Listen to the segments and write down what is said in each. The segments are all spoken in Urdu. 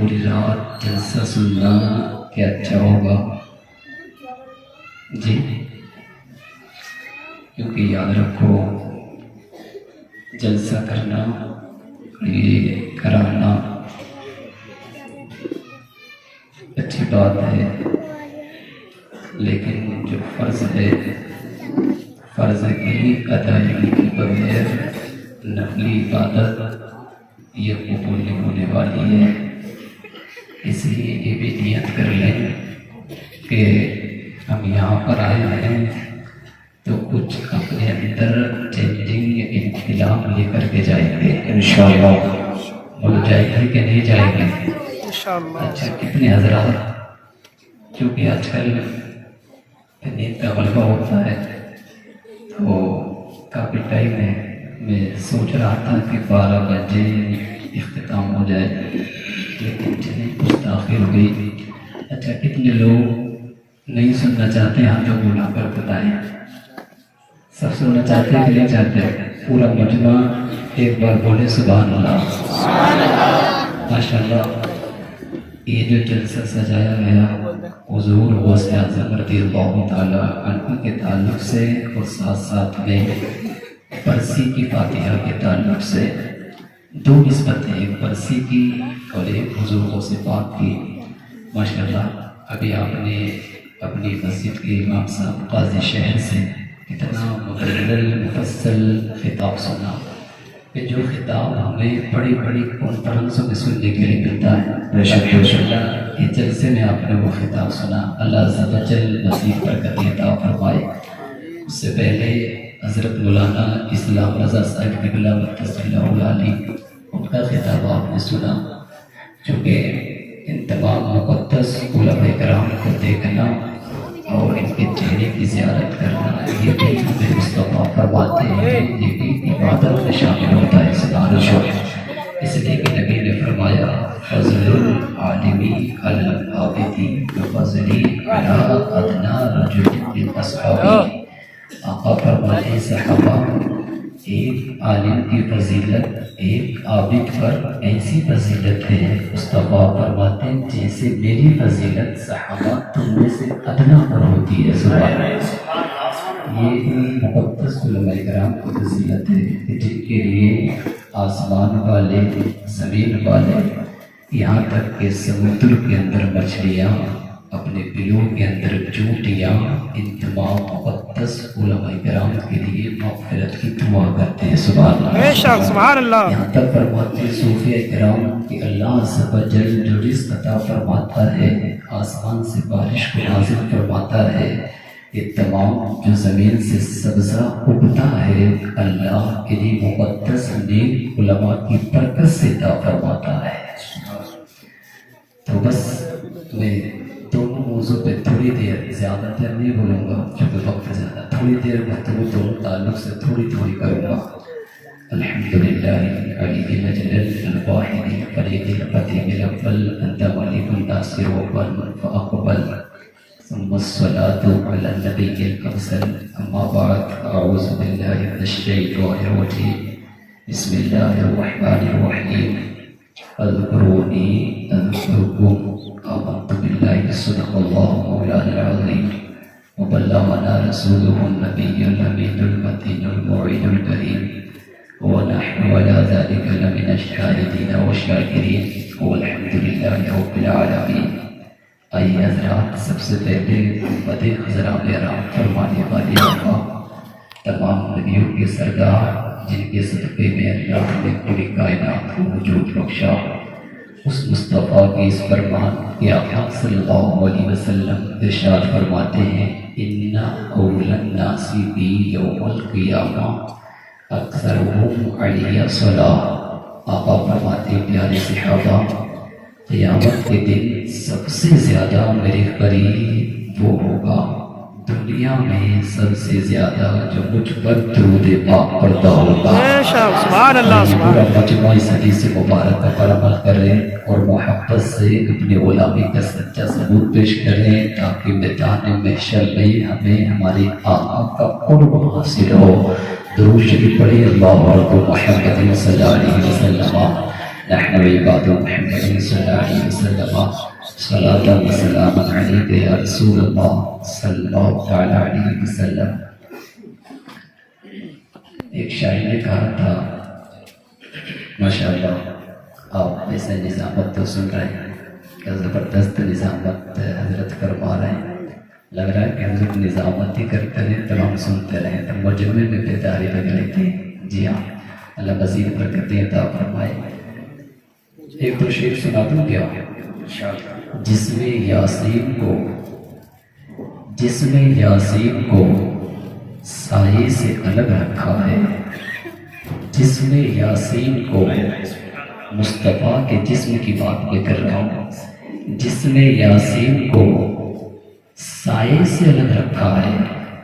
پوری رات جلسہ سننا کیا اچھا ہوگا جی، کیونکہ یاد رکھو جلسہ کرنا یہ کرانا اچھی بات ہے، لیکن جو فرض ہے فرض کی ادائیگی کے بغیر نفلی عبادت یہ قبول نہیں ہونے والی ہے۔ اس لیے یہ بھی نیت کر لیں کہ ہم یہاں پر آئے ہیں تو کچھ اپنے اندر چینجنگ انقلاب لے کر کے جائیں گے انشاءاللہ۔ بول جائیں گے کہ نہیں جائیں گے انشاءاللہ؟ اچھا، کتنے حضرات، کیونکہ آج کل نیند کا غلبہ ہوتا ہے تو کافی ٹائم ہے، میں سوچ رہا تھا کہ 12 بجے اختتام ہو جائے، لیکن چلیں کچھ تاخیر ہوئی۔ اچھا، کتنے لوگ نہیں سننا چاہتے ہیں ہاتھوں کو اٹھا کر بتائیں؟ سب سننا چاہتے ہیں کہ نہیں چاہتے؟ پورا مجمع ایک بار بولے سبحان اللہ، ماشاءاللہ۔ یہ جو جلسہ سجایا گیا حضور غوث اعظم رضی اللہ تعالیٰ عنہ کے تعلق سے اور ساتھ ساتھ میں برسی کی فاتحہ کے تعلق سے دو نسبتیں، ایک برسی کی اور ایک حضور غوث پاک کی، ماشاءاللہ۔ ابھی آپ نے اپنی مسجد کے امام صاحب قاضی شہر سے کتنا مدلل مفصل خطاب سنا، کہ جو خطاب ہمیں بڑی بڑی کانفرنسوں میں سننے کے لیے ملتا ہے۔ بے شک اللہ یہ جلسے میں آپ نے وہ خطاب سنا، اللہ عز و جل مزید برکت عطا فرمائے۔ اس سے پہلے حضرت مولانا اسلام رضا صاحب قبلہ مقدس اللہ علیہ ان کا خطاب آپ نے سنا، چونکہ ان تمام مقدس علماء کرام کو دیکھنا اور ان کے چہرے کی زیارت کرنا یہ بھی ہمیں مصطفیٰ فرماتے ہیں، یہ بھی عبادت میں شامل ہوتا ہے۔ سبحان اللہ۔ اس لیے کہ نبی نے فرمایا فضل العالمی علی العابدی وفضلی علی ادنی رجل من اصحابی۔ آقا فرماتے ہیں صحابہ ایک عالم کی فضیلت ایک عابد پر ایسی فضیلت ہے، مصطفیٰ فرماتے ہیں جیسے میری فضیلت صحابہ تم میں سے ادنا پر ہوتی ہے۔ سبحان اللہ۔ یہ مقدس علماء کرام کی فضیلت ہے کہ جن کے لیے آسمان والے زمین والے یہاں تک کہ سمندر کے اندر مچھلیاں اپنے بلوں کے اندر چونٹیاں ان تمام مقدس علماء کرام کے لیے مغفرت کی دعا کرتے ہیں۔ سبحان اللہ، سبحان اللہ۔ یہاں تک فرماتے ہیں صوفیہ کرام کہ اللہ عز و جل جو رزق عطا فرماتا ہے، آسمان سے بارش کو نازل فرماتا ہے، یہ تمام جو زمین سے سبزہ اگتا ہے اللہ کے لیے مقدس نیک علماء کی برکت سے عطا فرماتا ہے۔ تو بس میں دونوں موضوع پہ تھوڑی دیر، زیادہ دیر نہیں بولوں گا کیونکہ وقت زیادہ، تھوڑی دیر گفتگو دونوں تعلق سے تھوڑی کروں گا۔ الحمدللہ العلی الجلل الواحد الفرید القدیم الاول انت مالک الناصر ومن فاقبل ثم الصلاة على النبي الكوثر اما بعد اعوذ باللہ من الشیطان الرجیم بسم اللہ الرحمن الرحیم اذکرونی اذکرکم آمنت باللہ صدق اللہ مولانا العظیم وبلغنا رسوله النبی الامین المتین الموعد الکریم ونحن على ذلك لمن الشاهدین والشاکرین والحمد للہ رب العالمین۔ آئیے حضرات، سب سے پہلے بدِ خضران احرام فرمانے والے آقا تمام نبیوں کے سردار جن کے صدقے میں اللہ نے پوری کائنات کو وجود بخشا، اس مصطفیٰ کی اس فرمان کہ آقا صلی اللہ علیہ وسلم ارشاد فرماتے ہیں ان اول الناس بی یوم القیامہ اکثرهم علی صلاۃ۔ آقا فرماتے ہیں پیارے صحابہ قیامت کے دن سب سے زیادہ میرے قریب وہ ہوگا دنیا میں سب سے زیادہ جو مجھ پر درود پاک پڑھتا ہوگا۔ سبحان اللہ، سبحان اللہ۔ مجمع اس حدیث مبارکہ پر عمل کریں اور محبت سے اپنے غلامی کا سچا ثبوت پیش کریں تاکہ میدان محشر میں ہمیں ہمارے آقا کا قرب حاصل ہو۔ درود شریف پڑھیں، اللہ محمد صلی اللہ علیہ وسلم۔ نحن عباد محمد صلی اللہ علیہ وسلم صلاۃ و سلام علیک یا رسول اللہ صلی اللہ تعالی علیہ وسلم۔ ایک شاعر نے کہا تھا، ماشاءاللہ آپ ایسے نظامت تو سن رہے ہیں، کیا زبردست نظامت حضرت فرما رہے ہیں، لگ رہا ہے کہ حضرت نظامت ہی کرتے رہے تو ہم سنتے رہے، تو مجمع میں بیداری لگ رہی تھی۔ جی ہاں، اللہ مزید برکتیں عطا فرمائے۔ ایک تو شعر سنا دوں کیا؟ جسم یاسین کو سائے سے الگ رکھا ہے، جسم یاسین کو، مصطفیٰ کے جسم کی بات میں کر رہا ہوں، جسم یاسین کو سائے سے الگ رکھا ہے۔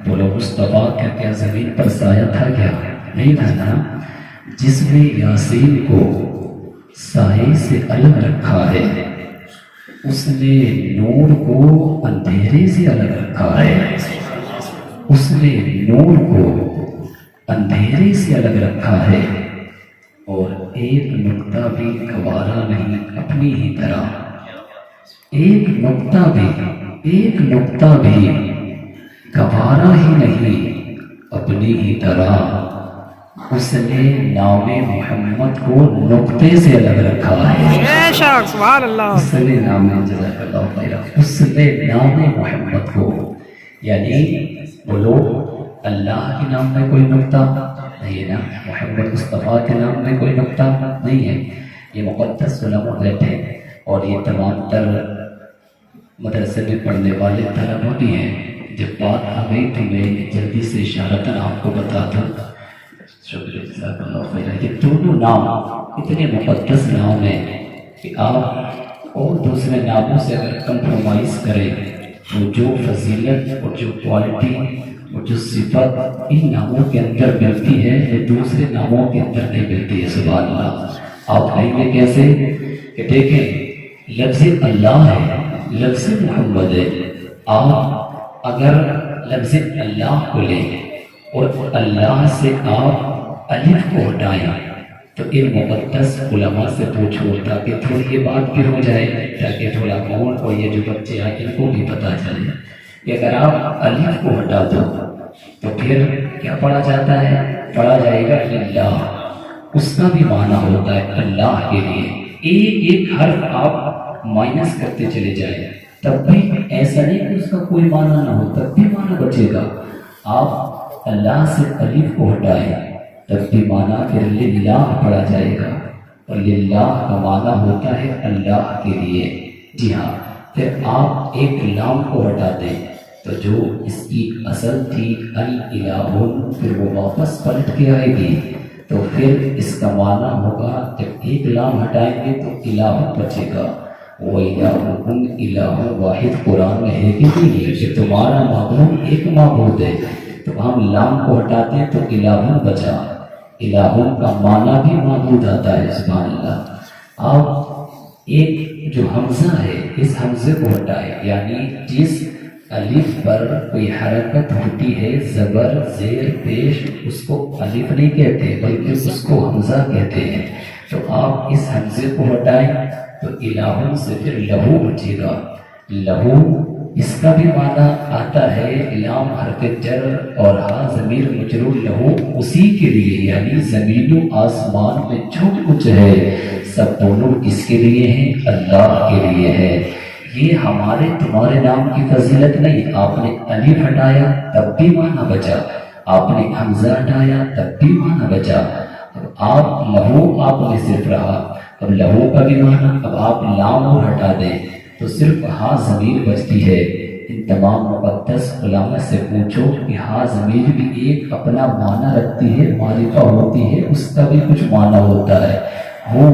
بولو مصطفیٰ کا کیا زمین پر سایہ تھا کیا؟ نہیں تھا نا۔ جسم یاسین کو سائے سے الگ رکھا ہے، اس نے نور کو اندھیرے سے الگ رکھا ہے، اس نے نور کو اندھیرے سے الگ رکھا ہے، اور ایک نقطہ بھی گوارا نہیں اپنی ہی طرح، ایک نقطہ بھی گوارا ہی نہیں اپنی ہی طرح۔ اس نے نام محمد کو نقطے سے الگ رکھا ہے، سبحان اللہ۔ اس نے نام جزاک اللہ خیر، اس نے نام محمد کو، یعنی بولو اللہ کے نام میں کوئی نقطہ نہیں ہے نا، محمد مصطفیٰ کے نام میں کوئی نقطہ نہیں ہے۔ یہ مقدس علماء بیٹھے اور یہ تمام تر مدرسے میں پڑھنے والے طلباء بھی ہیں، جب بات آ گئی تو میں جلدی سے اشارتاً آپ کو بتا دوں۔ شکریہ، جزاک اللہ خیر۔ یہ دونوں نام اتنے مقدس نام ہیں کہ آپ اور دوسرے ناموں سے اگر کمپرومائز کریں تو جو فضیلت اور جو کوالٹی اور جو صفت ان ناموں کے اندر ملتی ہے وہ دوسرے ناموں کے اندر نہیں ملتی ہے۔ سبحان اللہ۔ آپ کہیں گے کیسے؟ کہ دیکھیں، لفظ اللہ ہے، لفظ محمد ہے، آپ اگر لفظ اللہ کو لیں اور اللہ سے آپ الف کو ہٹائیں تو ان مقدس علماء سے پوچھو تاکہ تھوڑی یہ بات بھی ہو جائے، تاکہ تھوڑا ماحول کو یہ جو بچے ہیں ان کو بھی پتہ چلے کہ اگر آپ الف کو ہٹا دو تو پھر کیا پڑھا جاتا ہے؟ پڑھا جائے گا اللہ۔ اس کا بھی معنی ہوتا ہے اللہ کے لیے، ایک ایک حرف آپ مائنس کرتے چلے جائیں تب بھی ایسا نہیں کہ اس کا کوئی معنی نہ ہو، تب بھی معنی بچے گا۔ آپ اللہ سے الف کو ہٹائیں تب بھی معنی پھر للہ پڑھا جائے گا، اور للہ کا معنی ہوتا ہے اللہ کے لیے۔ جی ہاں، پھر آپ ایک لام کو ہٹا دیں تو جو اس کی اصل تھی الالہ، پھر وہ واپس پلٹ کے آئے گی، تو پھر اس کا معنی ہوگا جب ایک لام ہٹائیں گے تو الہ بچے گا۔ وَإِلَٰهُكُمْ إِلَٰهٌ واحد قرآن میں ہے کہ نہیں ہے کہ تمہارا معبود ایک معبود ہے، تو ہم لام کو ہٹاتے ہیں تو الہ بچا، الہ کا معنی بھی معبود آتا ہے۔ سبحان اللہ۔ آپ ایک جو حمزہ ہے اس حمزے کو ہٹائے، یعنی جس الف پر کوئی حرکت ہوتی ہے زبر زیر پیش، اس کو الف نہیں کہتے بلکہ اس کو حمزہ کہتے ہیں، تو آپ اس حمزے کو ہٹائیں تو الہ سے پھر لہو بچے گا۔ لہو اس کا بھی معنی آتا ہے لام حرف جر اور ہا ضمیر مجرور لہو، اسی کے لیے، یعنی زمین و آسمان میں جو کچھ ہے سب دونوں کس کے لیے ہیں؟ اللہ کے لیے ہے۔ یہ ہمارے تمہارے نام کی فضیلت نہیں، آپ نے الف ہٹایا تب بھی معنی بچا، آپ نے حمزہ ہٹایا تب بھی معنی بچا۔ اب آپ لہو آپ نے صرف رہا، اب لہو کا بھی معنی، اب آپ لام اور ہٹا دیں تو صرف ہاں ضمیر بچتی ہے۔ ان تمام مقدس علماء سے پوچھو کہ ہاں ضمیر بھی ایک اپنا معنی رکھتی ہے، معرفہ ہوتی ہے، اس کا بھی کچھ معنی ہوتا ہے۔ ہو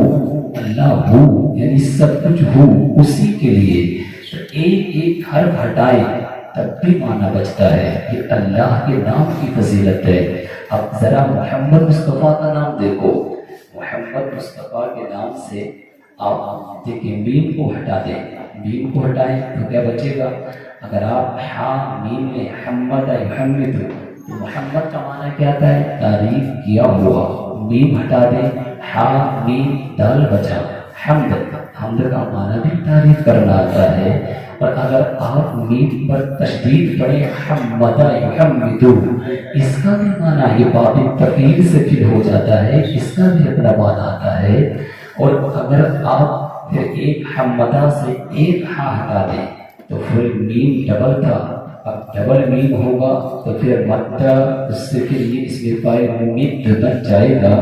اللہ ہو، یعنی سب کچھ ہو اسی کے لیے، تو ایک ایک حرف ہٹائے تب بھی معنی بچتا ہے۔ یہ اللہ کے نام کی فضیلت ہے۔ اب ذرا محمد مصطفیٰ کا نام دیکھو، محمد مصطفیٰ کے نام سے آپ دیکھیں میم کو ہٹا دیں، میم کو ہٹائیں تو کیا بچے گا؟ اگر آپ ہاں میم میں حمد یحمد، تو محمد کا معنی کیا آتا ہے؟ تعریف کیا ہوا۔ میم ہٹا دیں، ہا میم دال بچا حمد، حمد کا معنی بھی تعریف کرنا آتا ہے، اور اگر آپ میم پر تشدید پڑھیں حمدہ یحمدو، اس کا بھی معنی یہ باب تفعیل سے پھر ہو جاتا ہے، اس کا بھی اپنا معنی آتا ہے۔ اور اگر آپ پھر ایک حمدہ سے ایک ہا ہٹا دیں تو پھر میم ڈبل تھا، اب ڈبل میم ہوگا تو پھر مدہ اس سے پھر یہ اس میں فائل مد بن جائے گا،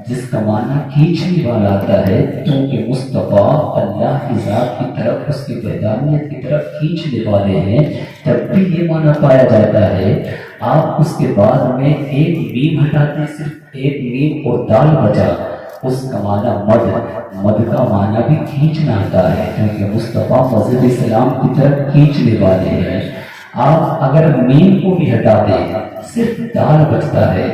جس کا معنی کھینچنے والا آتا ہے، کیونکہ مصطفیٰ اللہ کی ذات کی طرف، اس کی وحدانیت کی طرف کھینچنے والے ہیں، تب بھی یہ معنی پایا جاتا ہے۔ آپ اس کے بعد میں ایک میم ہٹاتے ہیں، صرف ایک میم اور دال بچا، اس کا معنی مد، مد کا معنی بھی کھینچنا آتا ہے، کیونکہ مصطفیٰ مذہب اسلام کی طرف کھینچنے والے ہیں۔ آپ اگر میم کو بھی ہٹا دیں صرف دال بچتا ہے،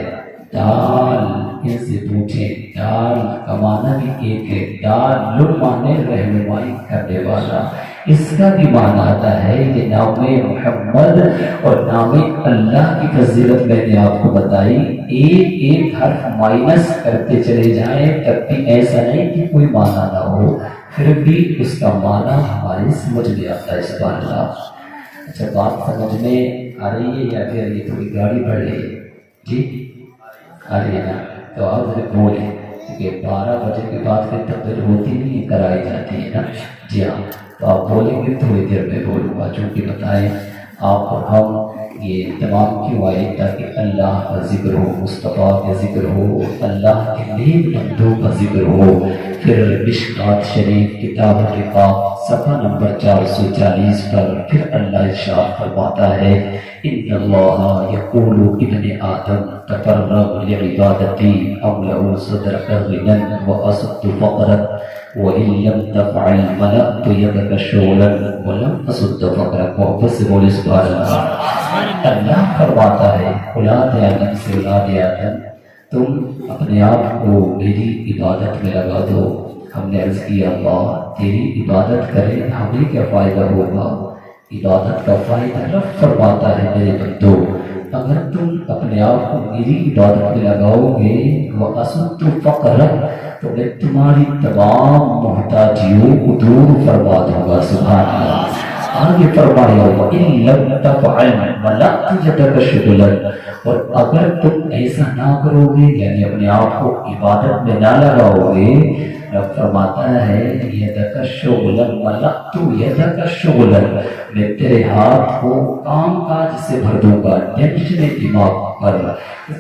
دال، ان سے پوچھیں دال کا معنی بھی ایک ہے، دال معنی رہنمائی کرنے والا، اس کا بھی معنی آتا ہے۔ یہ نام محمد اور نام اللہ کی فضیلت میں نے آپ کو بتائی، ایک ایک حرف مائنس کرتے چلے جائیں تب بھی ایسا نہیں کہ کوئی معنی نہ ہو، پھر بھی اس کا معنی ہماری سمجھ میں آتا ہے۔ سبحان اللہ۔ اچھا، بات سمجھ میں آ رہی ہے یا پھر یہ تھوڑی گاڑی بڑھ رہی ہے؟ جی آ رہی ہے نا؟ تو آپ ذرا بولیں، کیونکہ 12 بجے کے بعد پھر تقریر ہوتی نہیں، کرائی جاتی ہے نا۔ جی ہاں، تو آپ بولیں گے، تھوڑی دیر میں بولوں گا، چونکہ بتائیں آپ اور ہم یہ تمام کیوں آئے، تاکہ اللہ کا ذکر ہو، مصطفیٰ کا ذکر ہو، اللہ کے نیک بندوں کا ذکر ہو۔ پھر مشکات شریف کتاب رقاق صفحہ نمبر 440 پر پھر اللہ ارشاد فرماتا ہے، ان اللہ یقول ابن آدم تفرغ لعبادتی حوله صدرك غنا واسد فقرك وان لم تفعل ملأت يدك شغلا ولم اسد فقرك۔ واپس سے بولے سبحان اللہ۔ اللہ فرماتا ہے، اولاد آدم سے اولاد آدم، تم اپنے آپ کو میری عبادت میں لگا دو۔ ہم نے عرض کیا، اللہ تیری عبادت کریں ہمیں کیا فائدہ ہوگا؟ عبادت کا فائدہ رب فرماتا ہے، میرے بندو اگر تم اپنے آپ کو میری عبادت میں لگاؤ گے، وَأَسُدُّ فَقْرَكَ، تو میں تمہاری تمام محتاجیوں کو دور فرما دوں گا۔ سبحان اللہ۔ آگے فرمایا، وَإِن لَمْ تَفْعَلْ مَلَأْتُ يَدَكَ شُغْلًا، اور اگر تم ایسا نہ کرو گے، یعنی اپنے آپ کو عبادت میں نہ لگاؤ گے، رب فرماتا ہے، یدک شغلا ملأت یدک شغلا، میں تیرے ہاتھ کو کام کاج سے بھر دوں گا، ٹینشن دماغ پر،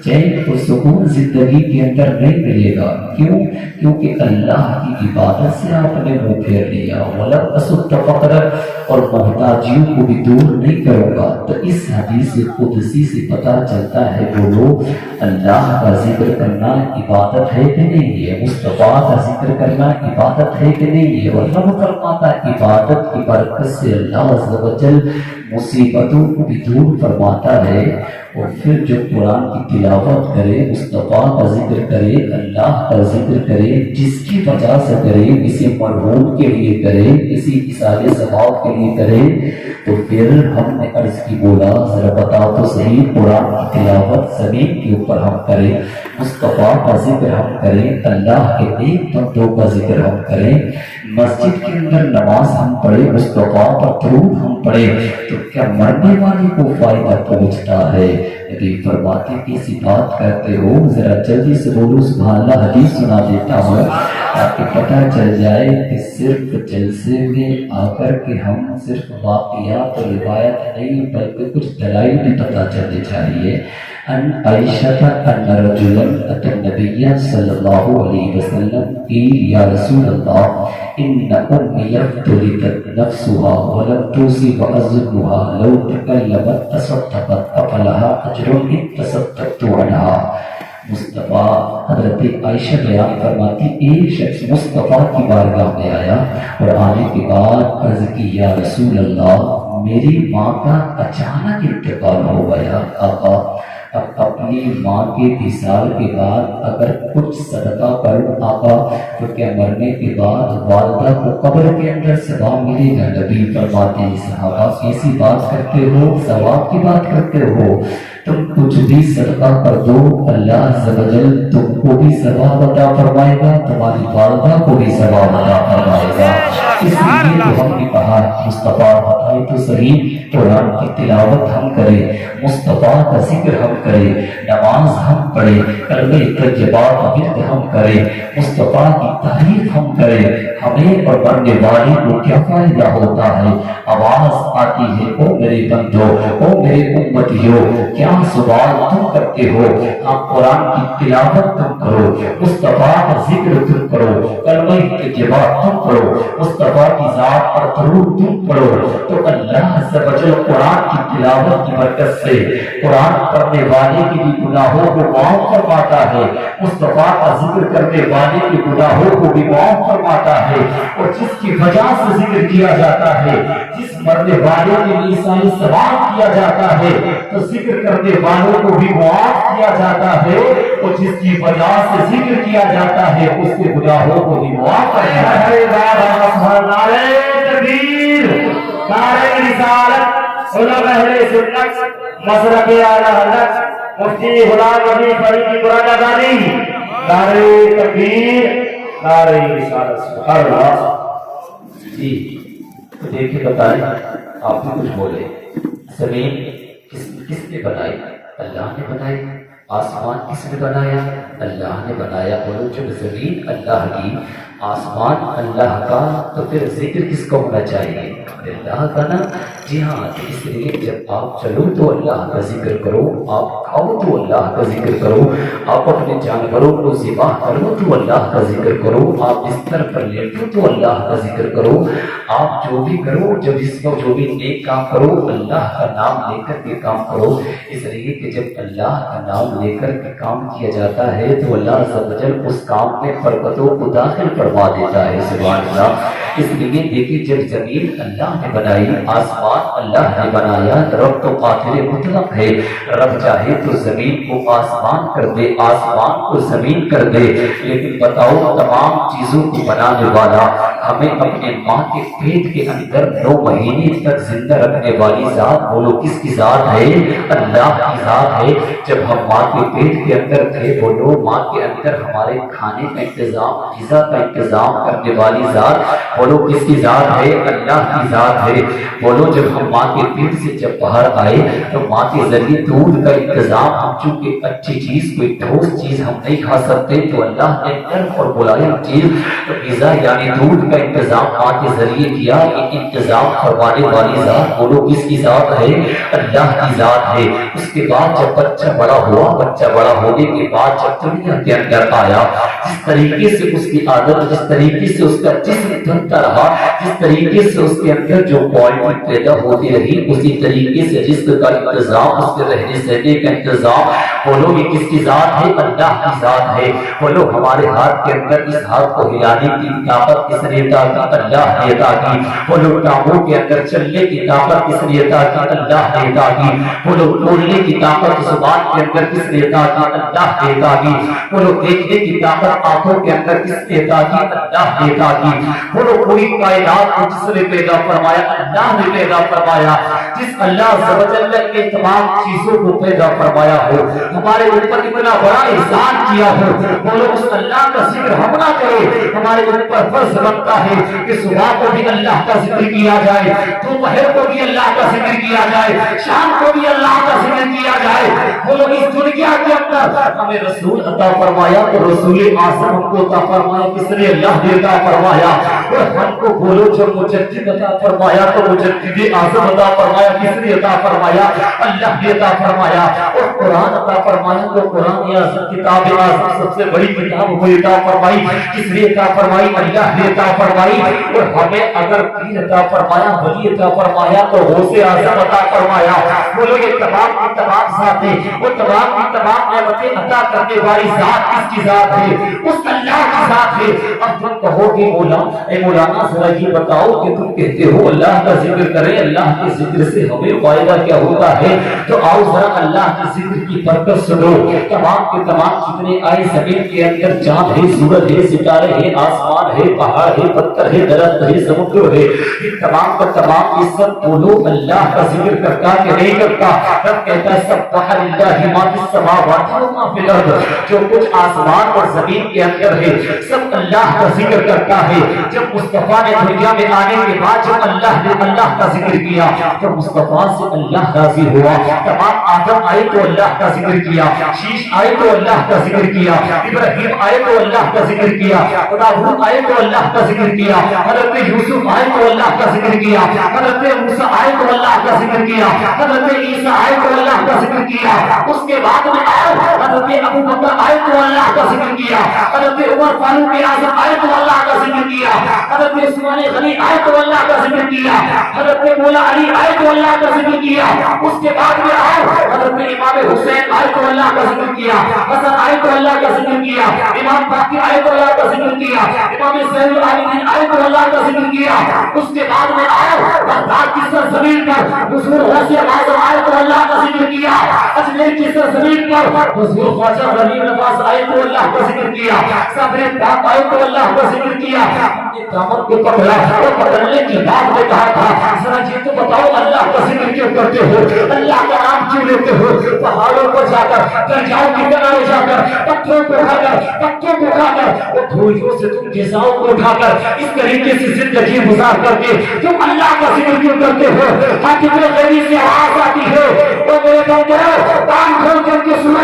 چین و سکون زندگی کے اندر نہیں ملے گا۔ کیوں؟ کیونکہ اللہ کی عبادت سے آپ نے منہ پھیر لیا۔ ولم اسد فقرک، اور محتاجیوں کو بھی دور نہیں کروں گا۔ تو اس حدیث قدسی سے پتہ چلتا ہے، بولو اللہ کا ذکر کرنا عبادت ہے کہ نہیں ہے؟ مصطفیٰ کا ذکر کرنا عبادت ہے کہ نہیں ہے؟ اور رب فرماتا ہے، عبادت کی برکت سے اللہ عز و جل مصیبتوں کو بھی دور فرماتا ہے۔ اور پھر جو قرآن کی تلاوت کرے، مصطفیٰ کا ذکر کرے، اللہ کا ذکر کرے، جس کی وجہ سے کرے، کسی مرحوم کے لیے کرے، کسی اصال ثواب کے لیے کرے، تو پھر ہم نے عرض کی، بولا ذرا بتاؤ تو صحیح، قرآن کی تلاوت زمین کے اوپر ہم کریں، مصطفیٰ کا ذکر ہم کریں، اللہ کے نیک بندوں کا ذکر ہم کریں، مسجد کے اندر نماز ہم پڑھے، مصطفیٰ پر درود ہم پڑھے، تو کیا مرنے والے کو فائدہ پہنچتا ہے؟ نبی فرماتے کسی بات کرتے ہو ذرا جلدی سے بولو سبحان اللہ۔ حدیث سنا دیتا ہوں تاکہ پتہ چل جائے کہ صرف جلسے میں آ کر کے ہم صرف واقعات اور روایت نہیں بلکہ کچھ دلائل بھی پتہ چلنے چاہیے۔ ان عائشہ ان رجلا اتى النبي صلی اللہ علیہ وسلم قیل یا رسول اللہ ان امی ابتلت نفسها ولم توصي واظنها لو تكلمت تصدقت افلها اجر ان تصدقت عنها۔ مصطفیٰ حضرت عائشہ بیان فرماتی، ایک شخص مصطفیٰ کی بارگاہ میں آیا اور آنے کے بعد عرض کی، یا رسول اللہ میری ماں کا اچانک انتقال ہو گیا، آقا اب اپنی ماں کے وصال کے بعد اگر کچھ صدقہ کروں آقا تو کیا مرنے کے بعد والدہ کو قبر کے اندر ثواب ملے گا؟ نبی فرماتے ہیں صحابہ کیسی بات کرتے ہو، ثواب کی بات کرتے ہو؟ تم کچھ بھی صدقہ کر دو اللہ عز و جل تم کو بھی ثواب عطا فرمائے گا، تمہاری والدہ کو بھی ثواب عطا فرمائے گا۔ اس لیے تو ہم نے کہا مصطفیٰ بتائے تو صحیح، قرآن کی تلاوت ہم کریں، مصطفیٰ کا ذکر ہم کریں، نماز ہم پڑھیں، کلمہ طیبات ورد ہم کریں، مصطفیٰ کی تعریف ہم کریں، ہمیں اور مرنے والے کو کیا فائدہ ہوتا ہے؟ آواز آتی ہے او میرے بندو، او میرے امتیو، کیا سوال تم کرتے ہو؟ آپ قرآن کی تلاوت تم کرو، مصطفیٰ کا ذکر تم کرو، کلمہ طیبات تم پڑھو، مصطفیٰ کی ذات پر درود تم پڑھو، تو اللہ عز و جل قرآن کی تلاوت کی برکت سے قرآن پڑھنے والے کی بھی گناہوں کو معاف فرماتا ہے، مصطفیٰ کا ذکر کرنے والے کے گناہوں کو بھی معاف فرماتا ہے، اور جس کی وجہ سے ذکر کیا جاتا ہے، جس مرنے والے کے لیے ساری ثواب کیا جاتا ہے، تو ذکر کرنے والوں کو بھی معاف کیا جاتا ہے، اور جس کی وجہ سے ذکر کیا جاتا ہے اس کے گناہوں کو بھی معاف کیا جاتا ہے۔ نعرہ تکبیر، نعرہ رسالت، علماء اہل سنت، مسلک اعلی حضرت مفتی غلام نبی فرید مراد آبادی، نعرہ تکبیر، نعرہ رسالت، سبحان اللہ۔ جی تو دیکھیں بتائیں، آپ نے کچھ بولے، زمین کس نے بنائی؟ اللہ نے بنائی۔ آسمان کس نے بنایا؟ اللہ نے بنایا۔ بولو جب زمین اللہ کی، آسمان اللہ کا، تو پھر ذکر کس کو ہونا چاہیے؟ اللہ کا نا۔ جی ہاں، اس لیے جب آپ چلو تو اللہ کا ذکر کرو، آپ کھاؤ تو اللہ کا ذکر کرو، آپ اپنے جانوروں کو ذبح کرو تو اللہ کا ذکر کرو، آپ بستر پر لیٹو تو اللہ کا ذکر کرو، آپ جو بھی کرو، جب اس کو جو بھی نیک کام کرو اللہ کا نام لے کر کے کام کرو۔ اس لیے کہ جب اللہ کا نام لے کر کے کام کیا جاتا ہے تو اللہ عز و جل اس کام میں برکتوں کو داخل فرما دیتا ہے، سبحان اللہ۔ اس لیے دیکھیے جب زمین اللہ نے بنائی، آسمان اللہ نے بنایا، رب تو قادر مطلق ہے، رب چاہے تو زمین کو آسمان کر دے، آسمان کو زمین کر دے، لیکن بتاؤ تمام چیزوں کو بنانے والا، ہمیں اپنے ماں کے پیٹ کے اندر 9 مہینے تک زندہ رکھنے والی ذات، بولو کس کی ذات ہے؟ اللہ کی ذات ہے۔ جب ہم ماں کے پیٹ کے اندر تھے، بولو ماں کے اندر ہمارے کھانے کا انتظام، غذا کا انتظام کرنے والی ذات، بولو کس کی ذات ہے؟ اللہ کی ذات ہے۔ بولو جب ہم ماں کے پیٹ سے جب باہر آئے تو ماں کے ذریعے دودھ کا انتظام، ہم چونکہ اچھی چیز کوئی ٹھوس چیز ہم نہیں کھا سکتے تو اللہ نے نرم اور ملائم چیز تو غذا یعنی دودھ کا انتظام ماں کے ذریعے کیا۔ یہ انتظام فرمانے والی ذات، بولو کس کی ذات ہے؟ اللہ کی ذات ہے۔ اس کے بعد جب بچہ بڑا ہوا، بچہ بڑا ہونے کے بعد جب دنیا کے اندر آیا، جس طریقے سے اس کی عادت، جس طریقے سے اس کا جسم بنتا رہا، جس طریقے سے اس کے اندر جو پوائنٹ پیدا ہوتی رہی، اسی طریقے سے جسم کا انتظام، اس کے رہنے سہنے کا انتظام، بولو یہ کس کی ذات ہے؟ اللہ کی ذات ہے۔ بولو ہمارے ہاتھ کے اندر اس ہاتھ کو ہلانے کی طاقت کس نے عطا کی؟ اللہ نے عطا کی۔ بولو ٹانگوں کے اندر چلنے کی طاقت کس نے عطا کی؟ اللہ نے عطا کی۔ بولو بولنے کی طاقت زبان کے اندر کس نے عطا کی؟ اللہ نے عطا کی۔ بولو دیکھنے کی طاقت آنکھوں کے اندر کس نے عطا کی؟ اللہ نے عطا کی۔ بولو پوری کائنات کو جس نے پیدا فرمایا اللہ نے پیدا فرمایا۔ جس اللہ عز و جل نے تمام چیزوں کو پیدا فرمایا ہو، ہمارے اوپر اتنا بڑا احسان کیا ہو، بولو اس اللہ کا ذکر ہم نہ کریں، ہمارے اوپر فرض بنتا ہے کہ صبح کو بھی اللہ کا ذکر کیا جائے، دوپہر کو بھی اللہ کا ذکر کیا جائے، شام کو بھی اللہ کا ذکر کیا جائے۔ بولو اس دنیا کے اندر ہمیں رسول عطا فرمایا تو رسول اعظم ہم کو عطا فرمایا کس نے؟ اللہ نے عطا فرمایا۔ اور ہم کو بولو جب مجدد عطا فرمایا تو مجدد اعظم عطا فرمایا کس نے عطا فرمایا؟ اللہ نے عطا فرمایا۔ اور قرآن عطا فرمایا تو قرآن اعظم کتاب اعظم سب سے بڑی کتاب وہ عطا فرمائی کس نے عطا فرمائی؟ اللہ نے عطا فرمائی۔ اور ہمیں اگر پیر عطا فرمایا، ولی عطا فرمایا تو غوث اعظم عطا فرمایا۔ بولو یہ تمام کی تمام ذاتیں، وہ تمام کی تمام نعمتیں عطا کرنے والی ذات کس کی ذات ہے؟ اس اللہ کی ذات ہے۔ اب تم کہو گے مولا اے مولانا ذرا یہ بتاؤ کہ تم کہتے ہو اللہ کا ذکر کریں، اللہ کے ذکر سے ہمیں فائدہ کیا ہوتا ہے؟ تو آؤ ذرا اللہ کے ذکر کی برکت سنو۔ تمام کے تمام جتنے آئے زمین کے اندر چاند ہے، سورج ہے، ستارے ہیں، آسمان ہے، پہاڑ ہے، پتھر ہے، درخت ہے، سمندر ہے، یہ تمام کا تمام یہ سب بولو اللہ کا ذکر کرتا کہ نہیں کرتا؟ رب کہتا ہے سبح للہ ما فی السماوات و ما فی الارض، جو کچھ آسمان اور زمین کے اندر ہے سب اللہ کا ذکر کرتا ہے۔ جب مصطفیٰ نے دنیا میں آنے کے بعد جب اللہ نے اللہ کا ذکر کیا تو مصطفیٰ سے اللہ راضی ہوا۔ تمام آدم آئے تو اللہ کا ذکر کیا، شیش آئے تو اللہ کا ذکر کیا، ابراہیم آئے تو اللہ کا ذکر کیا، داؤد آئے تو اللہ کا ذکر کیا، حضرت یوسف آئے تو اللہ کا ذکر کیا، حضرت موسیٰ آئے تو اللہ کا ذکر کیا، حضرت عیسیٰ آئے تو اللہ کا ذکر کیا۔ اس کے بعد میں حضرت ابو بکر آئے تو اللہ کا ذکر کیا، حضرت عمر فاروق اعظم آئے تو اللہ کا ذکر کیا، حضرت عثمان غنی آئے تو اللہ کا ذکر کیا، حضرت مولا علی آئے تو اللہ کا ذکر کیا۔ اس کے بعد میں حضرت امام حسین آئے تو اللہ کا ذکر کیا، حسن آئے تو اللہ کا ذکر کیا، امام باقر آئے تو اللہ کا ذکر کیا، امام زین العابدین آئے تو اللہ کا ذکر کیا۔ اس کے بعد میں بغداد کی سرزمین پر حضور غوث اعظم آئے تو اللہ کا ذکر کیا، اجمیر کی سرزمین پر حضور خواجہ غریب نواز آئے تو اللہ کا ذکر کیا، صبر پاک آئے تو اللہ کا ذکر کیا۔ دامن کو پکڑا اور پکڑنے کے بعد میں کہا تھا ذرا یہ تو بتاؤ اللہ کا ذکر کیوں کرتے ہو، اللہ کا نام کیوں لیتے ہو؟ پہاڑوں پر جا کر، دریاؤں کے کنارے جا کر، پتھروں کو اٹھا کر، پتوں کو اٹھا کر، اور دھوئیوں سے تم جزاؤں کو اٹھا کر اس طریقے سے زندگی گزار کر کے تم اللہ کا ذکر کیوں کرتے ہو؟ ہاں کتنے غریب سے آواز آتی ہے تو میرے بندے کان کھول کر کے سنو،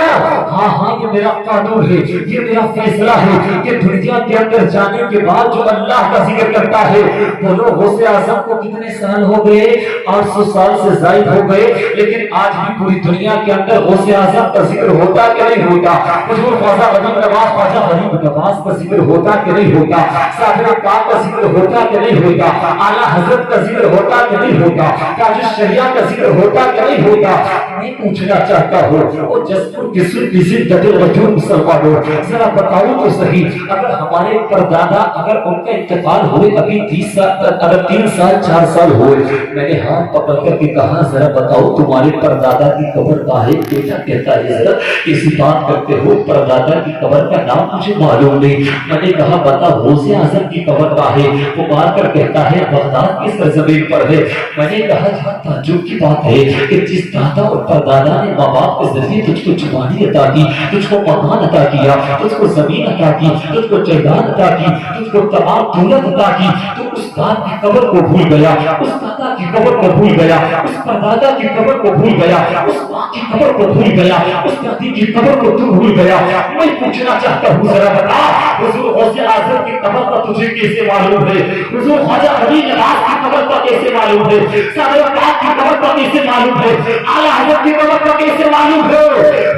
ہاں ہاں یہ میرا قانون ہے، یہ میرا فیصلہ ہے کہ دنیا کے اندر جانے کے بعد جو اللہ کا ذکر کرتا ہے، بولو غوث اعظم کو کتنے سال ہو گئے؟ 800 سال سے زائد ہو گئے، لیکن آج بھی پوری دنیا کے اندر غوث اعظم کا ذکر ہوتا کہ نہیں ہوتا؟ حضور خواجہ غریب نواز خواجہ غریب نواز کا ذکر ہوتا کہ نہیں ہوتا؟ صابر پاک کا ذکر ہوتا کہ نہیں ہوتا؟ اعلیٰ حضرت کا ذکر ہوتا کہ نہیں ہوتا؟ تاج الشریعہ کا ذکر ہوتا کہ نہیں ہوتا؟ میں پوچھنا چاہتا ہوں وہ جسپور کی سن کی زندت الوجود مسلمانوں ذرا بتاؤ تو صحیح، اگر ہمارے پردادا اگر ان کا انتقال ہوئے ابھی 30 سال تک، اگر 3 سال 4 سال ہوئے، میں نے ہاتھ پکڑ کر کے کہا ذرا بتاؤ تمہارے پردادا کی قبر کہاں ہے؟ بیٹا کہتا ہے ذرا کسی بات کرتے ہو پردادا کی قبر کا نام مجھے معلوم نہیں۔ میں نے کہا بتا غوث اعظم کی قبر کہاں ہے؟ وہ مار کر کہتا ہے بغداد کی سرزمین پر ہے۔ میں نے کہا جہاں تعجب کی بات ہے کہ جس دادا اور پردادا نے ماں باپ کے ذریعے تجھ کو جوانی عطا کی، تجھ کو مکان عطا کیا، تجھ کو زمین عطا کی، تجھ کو جائیداد عطا کی، تجھ کو تمام دولت عطا کی، تو اس داد کی قبر کو بھول گیا، اس دادا کی قبر کو بھول گیا، اس پردادا کی قبر کو بھول گیا، اس ماں کی قبر کو بھول گیا، اس دادی کی قبر کو تو بھول گیا۔ میں پوچھنا چاہتا ہوں ذرا بتا حضور غوث اعظم کی قبر کا تجھے کیسے معلوم ہے؟ حضور خواجہ غریب نواز کی قبر کا کیسے معلوم ہے؟ صابر پاک کی قبر کا کیسے معلوم ہے؟ اعلیٰ حضرت کی قبر کا کیسے معلوم ہے؟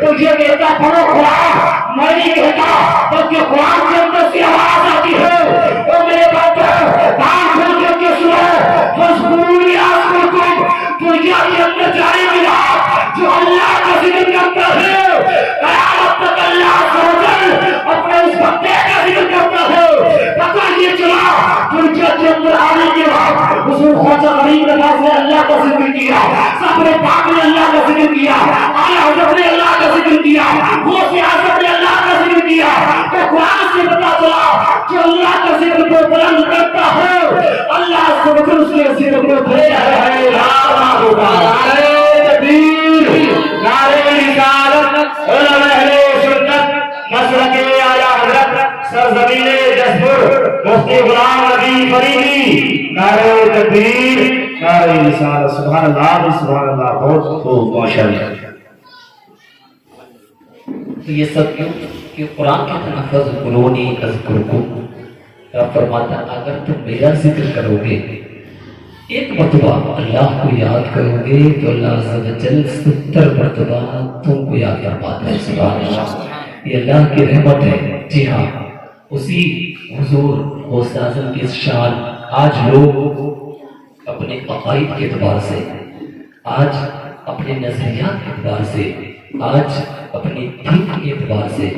تو یہ کہتا پڑھو قرآن، میں نہیں کہتا بلکہ قرآن کے اندر سے آواز آتی ہے تو میرے بچے کان کھول کر کے سنو، فاذکرونی اذکرکم، دنیا کے اندر جائے گا جو اللہ کا ذکر کرتا ہے قیامت تک اللہ عز و جل اپنے اس بندے کا ذکر کرتا ہے۔ پتہ یہ چلا دنیا کے اندر آنے کے بعد حضور خواجہ غریب نواز نے اللہ کا ذکر کیا، صابر پاک نے اللہ کا ذکر کیا، اعلیٰ حضرت نے اللہ کا ذکر کیا، غوث اعظم نے اللہ کا ذکر کیا، تو قرآن سے پتہ چلا کہ اللہ کا ذکر کو بلند کرتا ہے اللہ عز و جل اس کے ذکر کو بھیجا ہے۔ نعرہ تکبیر، نعرہ رسالت، علماء اہل سنت، مسلک اعلیٰ حضرت سرزمین جسپور مفتی غلام نبی فریدی، نعرہ تکبیر، نعرہ رسالت۔ سبحان اللہ سبحان اللہ، بہت خوب ماشاءاللہ۔ تو یہ سب کیوں کہ قرآن کے طرح فاذکرونی اذکرکم، رب فرماتا اگر تم میرا ذکر کرو گے، ایک مرتبہ اللہ کو یاد کرو گے تو اللہ عز و جل 70 مرتبہ تم کو یاد فرماتا ہے۔ سبحان اللہ، یہ اللہ کی رحمت ہے۔ جی ہاں، اسی حضور غوث اعظم کی شان آج لوگ اپنے عقائد کے اعتبار سے، آج اپنے نظریات کے اعتبار سے، آج اپنے دین کے اعتبار سے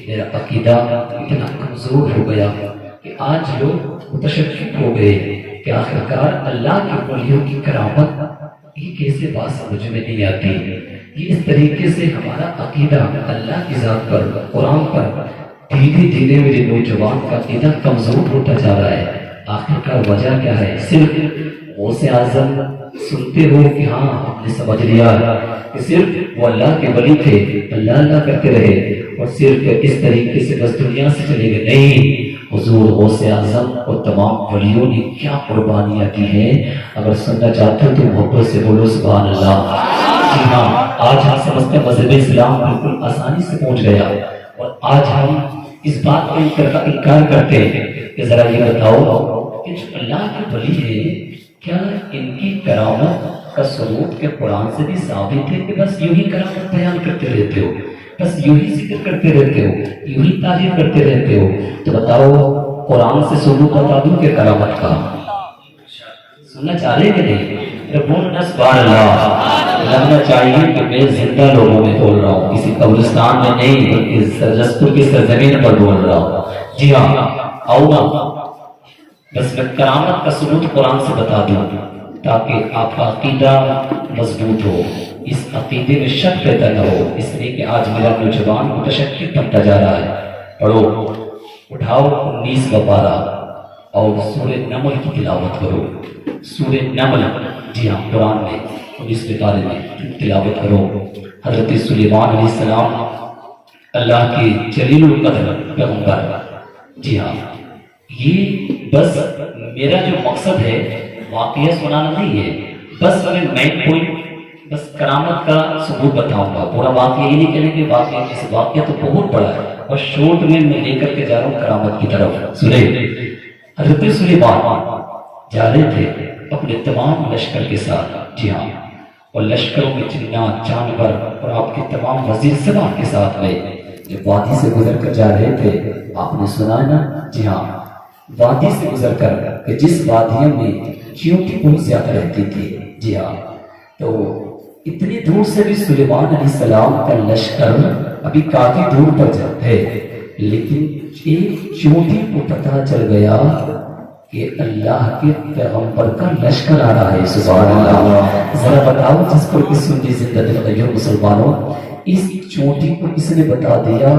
میرا عقیدہ اتنا کمزور ہو گیا کہ آج لوگ متشکک ہو گئے کہ آخرکار اللہ کے ولیوں کی کرامت یہ کیسے بات سمجھ میں نہیں آتی. یہ اس طریقے سے ہمارا عقیدہ اللہ کی ذات پر قرآن پر دھیرے دھیرے میرے نوجوان کا عقیدہ کمزور ہوتا جا رہا ہے. آخرکار وجہ کیا ہے؟ صرف غوث اعظم سنتے ہو کہ ہاں ہم نے سمجھ لیا کہ صرف وہ اللہ کے ولی تھے, اللہ اللہ کرتے رہے اور صرف اس طریقے سے بس دنیا سے چلے گئے. نہیں, حضور غوث اعظم اور تمام ولیوں نے کیا قربانیاں کی ہیں. اگر سننا چاہتے ہو تو محبت سے بولو سبحان اللہ. جی ہاں, آج ہم سمجھتے ہیں مذہب اسلام بالکل آسانی سے پہنچ گیا اور آج ہم اس بات کا انکار کرتے ہیں کہ ذرا یہ بتاؤ کہ جو اللہ کے ولی ہے کیا ان کی کرامت کا ثبوت کے قرآن سے بھی ثابت ہے کہ بس یوں ہی کرامت بیان کرتے رہتے ہو, بس یوں ہی ذکر کرتے رہتے ہو, یوں ہی تعریف کرتے رہتے ہو؟ تو بتاؤ قرآن سے ثبوت بتا دوں کہ کرامت کا سننا چاہ رہے کہ نہیں؟ بولنا سبحان اللہ. لگنا چاہیے کہ میں زندہ لوگوں میں بول رہا ہوں, کسی قبرستان میں نہیں بلکہ سرجسپور کی سرزمین پر بول رہا ہوں. جی ہاں, آؤ نا بس میں کرامت کا ثبوت قرآن سے بتا دوں تاکہ آپ کا عقیدہ مضبوط ہو, اس عقیدے میں شک پیدا نہ ہو. اس لیے کہ آج میرا نوجوان متشکک بنتا جا رہا ہے. پڑھو, اٹھاؤ 19 پارہ اور سورہ نمل کی تلاوت کرو. سورہ نمل, جی ہاں قرآن میں 19 پارے میں تلاوت کرو. حضرت سلیمان علیہ السلام اللہ کے جلیل القدر پیغمبر. جی ہاں, یہ بس میرا جو مقصد ہے واقعہ سنانا نہیں ہے, بس میں مین پوائنٹ بس کرامت کا ثبوت بتاؤں گا. پورا واقعہ یہ نہیں کہیں گے واقعہ جیسے واقعہ تو بہت بڑا ہے اور شورٹ میں لے کر کے جا رہا ہوں کرامت کی طرف. سنے, حضرت سلیمان جا رہے تھے اپنے تمام لشکر کے ساتھ. جی ہاں, اور لشکروں میں جنات جانور اور آپ کے تمام وزیر سبا کے ساتھ میں جب وادی سے گزر کر جا رہے تھے, آپ نے سنا نا؟ جی ہاں, وادی سے گزر کر کہ جس وادیوں میں چیونٹی بہت زیادہ رہتی تھی. جی ہاں, تو اتنی دور سے بھی سلیمان علیہ السلام کا لشکر ابھی کافی دور پر ہے, لیکن ایک چیونٹی کو پتہ چل گیا کہ اللہ کے پیغمبر کا لشکر آ رہا ہے. سبحان اللہ. ذرا بتاؤ جس پر کس سنی زندہ مسلمانوں, اس چونٹی کو کس نے بتا دیا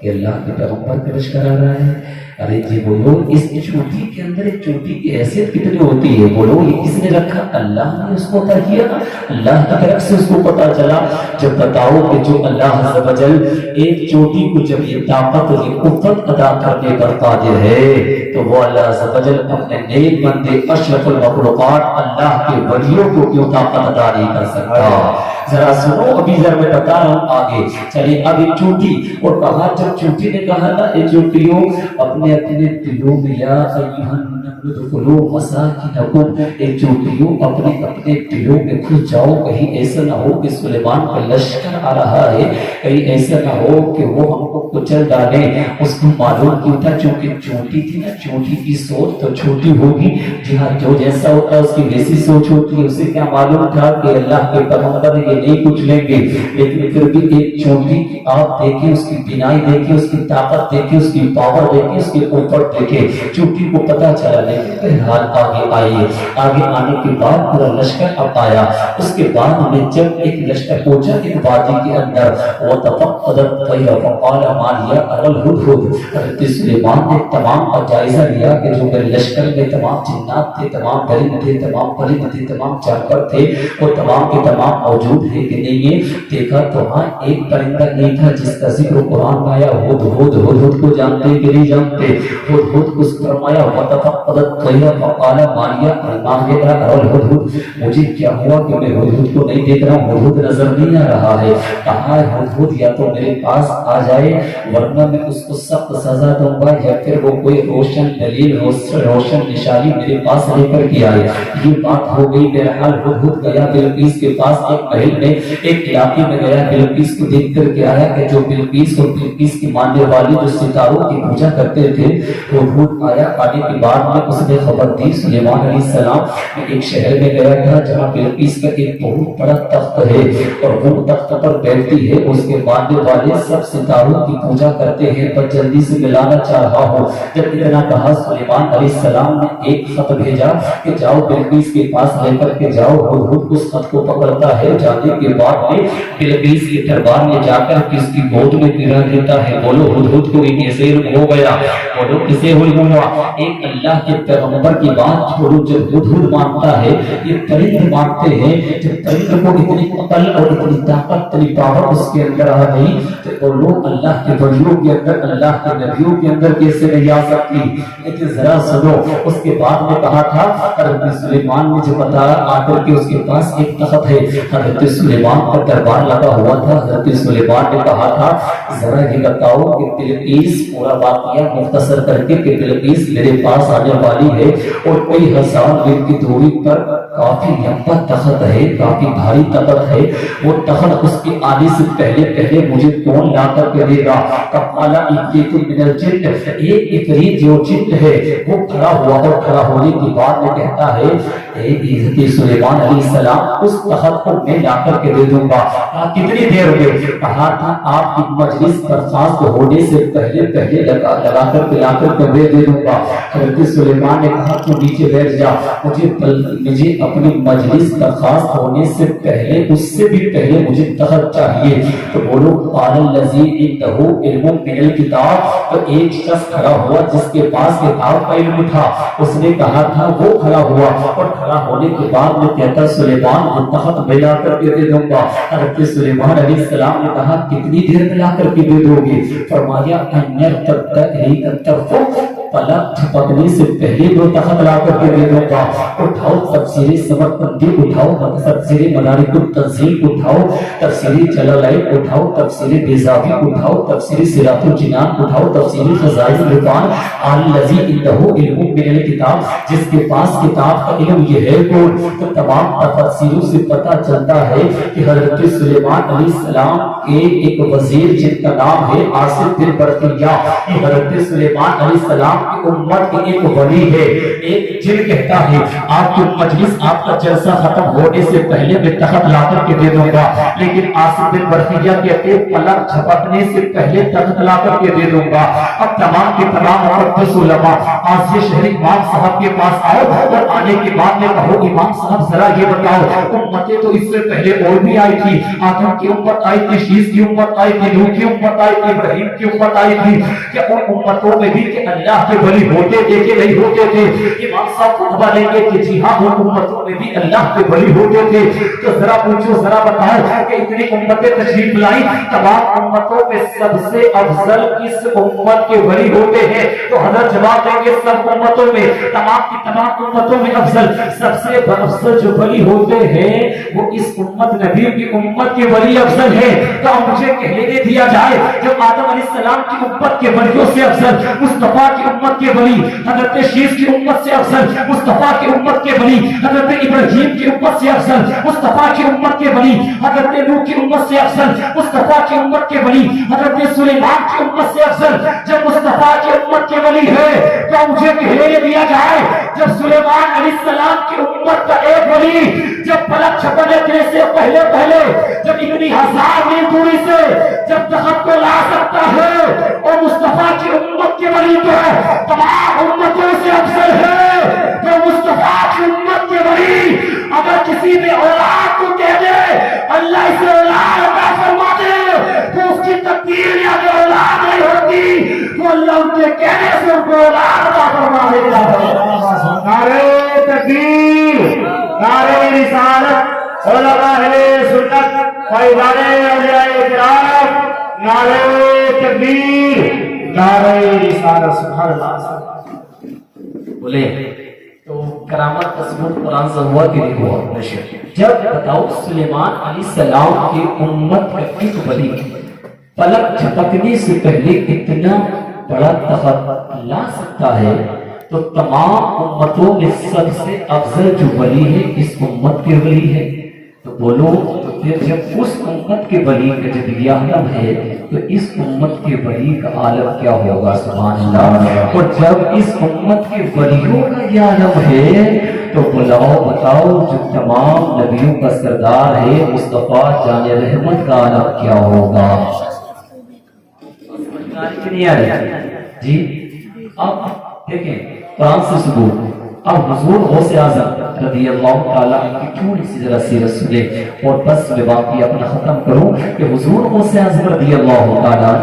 کہ اللہ کے پیغمبر کا لشکر آ رہا ہے؟ ارے جی بولو, اس چونٹی کے اندر ایک چونٹی کی حیثیت کتنی ہوتی ہے؟ بولو, یہ کس نے رکھا؟ اللہ نے اس کو عطا کیا, اللہ کی طرف سے اس کو پتا چلا. جب بتاؤ کہ جو اللہ عز و جل ایک چونٹی کو جب یہ طاقت اور یہ قوت ادا کرنے پر قادر ہے تو وہ اللہ عز و جل اپنے نیک بندے اشرف المخلوقات اللہ کے ولیوں کو کیوں طاقت ادا نہیں کر سکتا؟ ذرا سنو, ابھی ذرا میں بتا رہا ہوں آگے. چلیے اب ایک چونٹی, اور کہا جب چونٹی نے کہا نا اے چونٹیوں اپنے اپنے دلوں میں یا ایھا النمل ادخلوا مساکنکم, اے چونٹیوں اپنے اپنے دلوں میں گھس جاؤ. کہیں ایسا نہ ہو کہ سلیمان کا لشکر آ رہا ہے, کہیں ایسا نہ ہو کہ وہ ہم کو کچل ڈالے. اس کو معلوم کیوں تھا؟ چونکہ چونٹی تھی نا, چونٹی کی سوچ تو چھوٹی ہوگی. جی ہاں, جو جیسا ہوتا ہے اس کی ویسی سوچ ہوتی ہے. اسے کیا معلوم تھا کہ اللہ کے پیغمبر یہ نہیں کچھ لیں گے, لیکن پھر بھی ایک چونٹی کی آپ دیکھیں, اس کی بینائی دیکھیں, اس کی طاقت دیکھیں, اس کی پاور دیکھیں, اس کی قوت دیکھیں. چونٹی کو پتا چلا, لیکن بہرحال آگے آئیے. آگے آنے کے بعد پورا لشکر اب آیا. اس کے بعد ہمیں جب ایک لشکر پہنچا ایک وادی کے اندر, وتفقد الطير فقال ما لي ارى الهدهد. حضرت سلیمان نے تمام کا جائزہ لیا کہ جو میرے لشکر میں تمام جنات تھے, تمام درند تھے, تمام پرند تھے, تمام جانور تھے, وہ تمام کے تمام موجود ہے کہ نہیں. یہ دیکھا تو ہاں ایک پرندہ یہ تھا جس کا ذکر قرآن میں آیا, ہدہد. ہدہد کو جانتے کہ نہیں جانتے؟ ہدہد کو فرمایا وتفقد الطير فقال ما لي ارى الهدهد. مجھے کیا ہوا کہ میں ہدہد کو نہیں دیکھ رہا ہوں, ہدہد نظر نہیں آ رہا ہے. کہا ہدہد یا تو میرے پاس آ جائے ورنہ میں اس کو سخت سزا دوں گا, یا پھر وہ کوئی روشن دلیل روشن نشانی میرے پاس لے کر کے آئے. یہ بات ہو گئی. بہرحال ہدہد گیا بلقیس کے پاس, ایک محل میں ایک علاقے میں گیا, بلقیس کو دیکھ کر کے آیا کہ جو بلقیس اور بلقیس کی ماننے والے جو ستاروں کی پوجا کرتے تھے, ہدہد آیا. آنے کے بعد میں اس نے خبر دی سلیمان علیہ السلام میں ایک شہر میں گیا تھا جہاں بلقیس کا ایک بہت بڑا تخت ہے اور وہ تخت پر بیٹھتی ہے، اس کے ماننے والے سب ستاروں کی پوجا کرتے ہیں، پر جلدی سے ملانا چاہ رہا ہوں۔ جب اتنا کہا سلیمان علیہ السلام نے ایک خط بھیجا کہ جاؤ بلقیس کے پاس لے کر کے جاؤ۔ ہدہد اس خط کو پکڑتا ہے، جانے کے بعد میں بلقیس کے دربار میں جا کر کس کی گود میں گرا دیتا ہے۔ بولو ہدہد کو کیسے ہو گیا؟ بولو کسے ہوا؟ ایک اللہ کے پیغمبر کی بات چھوڑو، جب ہدہد مانتا ہے، یہ پرند مانتے ہیں، جب پرند کو اتنی عقل اور اتنی طاقت اتنی پاور اس کے اندر آ گئی تو وہ لوگ اللہ کے ولیوں کے اندر، اللہ کے نبیوں کے اندر کیسے نہیں آ سکتی؟ لیکن ذرا سنو، اس کے بعد میں کہا تھا حضرت سلیمان نے جو بتایا آ کر کے اس کے پاس ایک تخت ہے، حضرت سلیمان کا دربار لگا ہوا تھا۔ حضرت سلیمان نے کہا تھا ذرا یہ بتاؤ کہ بلقیس، پورا واقعہ مختصر کر کے کہ بلقیس میرے پاس آنے والی ہے اور کئی ہزار میل کی دوری پر کافی لمبا تخت ہے، کافی بھاری تخت ہے، وہ تخت اس کے آنے سے پہلے مجھے کون لا کر کے دے گا؟ قال ائتیکم من الجن، ایک عفریت جو جن ہے وہ کھڑا ہوا اور کھڑا ہونے کے بعد میں کہتا ہے اے حضرت سلیمان علیہ السلام اس تخت کو میں لا کر کے دے دوں گا۔ کتنی دیر میں؟ کہا تھا آپ کی مجلس برخاست ہونے سے پہلے لگا کر کے لا کر کے دے دوں گا۔ حضرت سلیمان نے کہا تو نیچے بیٹھ جا، مجھے اپنی مجلس برخاست ہونے سے پہلے، اس سے بھی پہلے مجھے تخت چاہیے۔ تو بولو قال الذی عنده علم من الکتاب، تو ایک شخص کھڑا ہوا جس کے پاس کتاب کا علم تھا، اس نے کہا تھا وہ کھڑا ہوا اور کھڑا ہونے کے بعد میں کہتا سلیمان وہ تخت میں لا کر کے دے دوں گا۔ حضرت سلیمان علیہ السلام نے کہا کتنی دیر میں لا کر کے دے دو گے؟ فرمایا انیر تب تک ایک طرف پلک جھپکنے سے پہلے وہ تخت لا کر کے دے دوں گا۔ اٹھاؤ تفسیر سمرقندی اٹھاؤ، تفسیر مدارک التنزیل اٹھاؤ، تفسیر جلالین اٹھاؤ، تفسیر بیضاوی اٹھاؤ، تفسیر صراط الجنان اٹھاؤ، تفسیر خزائن الرفان الذی عنده علم من الکتاب، جس کے پاس کتاب کا علم یہ ہے تو تمام تفسیروں سے پتہ چلتا ہے کہ حضرت سلیمان علیہ السلام کے ایک وزیر جن کا نام ہے آصف بن برقیہ، یہ حضرت سلیمان علیہ السلام کی امت کی ایک ولی ہے۔ ایک جن کہتا ہے آپ کی مجلس، آپ کا جلسہ ختم ہونے سے پہلے میں تخت لا کر کے دے دوں گا، لیکن آصف بن برقیہ کہتے پلک جھپکنے سے پہلے تخت لا کر کے دے دوں گا۔ اب تمام کے تمام محدث علماء آج یہ شہری امام صاحب کے پاس آؤ اور آنے کے بعد میں کہو امام صاحب ذرا یہ بتاؤ امتیں تو اس سے پہلے اور بھی آئی تھی، آدم کی امت آئی تھی، شیس کی امت آئی تھی، نوح کی امت آئی تھی، ابراہیم کی امت آئی تھی، کہ ان امتوں میں بھی کہ اللہ کے ولی ہوتے تھے کہ نہیں ہوتے تھے؟ امام صاحب خطبہ لیں گے کہ جی ہاں ان امتوں میں بھی اللہ کے ولی ہوتے تھے۔ تو ذرا پوچھو، ذرا بتاؤ کہ اتنی امتیں تشریف لائی، تمام امتوں میں سب سے افضل کس امت کے ولی ہوتے ہیں؟ تو حضرت جواب دیں گے سب امتوں میں، تمام کی تمام امتوں میں افضل، سب سے افضل جو ولی ہوتے ہیں وہ اس امت نبی کی امت کے ولی افضل ہے۔ تو مجھے کہنے دیا جائے جو آدم علیہ السلام کی امت کے ولیوں سے افضل مصطفیٰ کی امت کے ولی، حضرت شیس کی امت سے افضل مصطفیٰ کی امت کے ولی، حضرت ابراہیم کی امت سے افضل مصطفیٰ کی امت کے ولی، حضرت نوح کی امت سے افضل مصطفیٰ کی امت کے ولی، حضرت سلیمان کی امت سے افضل جب مصطفیٰ کی امت کے ولی ہے تو مجھے کہنے دیا جائے جب سلیمان علیہ السلام کی امت کا ایک ولی جب پلک جھپکنے سے پہلے جب اتنی ہزار میل دوری سے جب تخت کو لا سکتا ہے اور مصطفیٰ کی امت کے ولی تو تمام امتوں سے افضل ہے، تو مصطفیٰ کی امت کے ولی اگر کسی نے اولاد کو کہہ دے اللہ اسے اولاد عطا فرما دے تو اس کی تقدیر یا کہ اولاد نہیں ہوتی تو اللہ ان کے کہنے سے ان کو اولاد عطا فرما دیتا ہے۔ نعرہ تکبیر، نعرہ رسالت، علماء اہل سنت، فیضان اولیاء کرام، نعرہ تکبیر، نعرہ رسالت، سبحان اللہ۔ بولے تو کرامت کا ثبوت قرآن سے ہوا کہ نہیں ہوا؟ جب بتاؤ سلیمان علیہ السلام کی امت کا ایک ولی پلک جھپکنے سے پہلے اتنا بڑا تخت لا سکتا ہے تو تمام امتوں میں سب سے افضل جو ولی ہے اس امت کے ولی ہے۔ تو بولو تو پھر جب اس امت کے ولی کا جب یہ عالم ہے تو اس امت کے ولی کا عالم کیا ہوگا؟ سبحان اللہ۔ اور جب اس امت کے ولیوں کا یہ عالم ہے تو بتاؤ جو تمام نبیوں کا سردار ہے مصطفیٰ جان رحمت کا عالم کیا ہوگا؟ جی اب دیکھیں قرآن سے ثبوت۔ اب حضور غوث اعظم رضی اللہ تعالیٰ کی تھوڑی سی ذرا سیرت سنے اور بس میں باقی اپنا ختم کروں کہ حضور غوث اعظم رضی اللہ تعالیٰ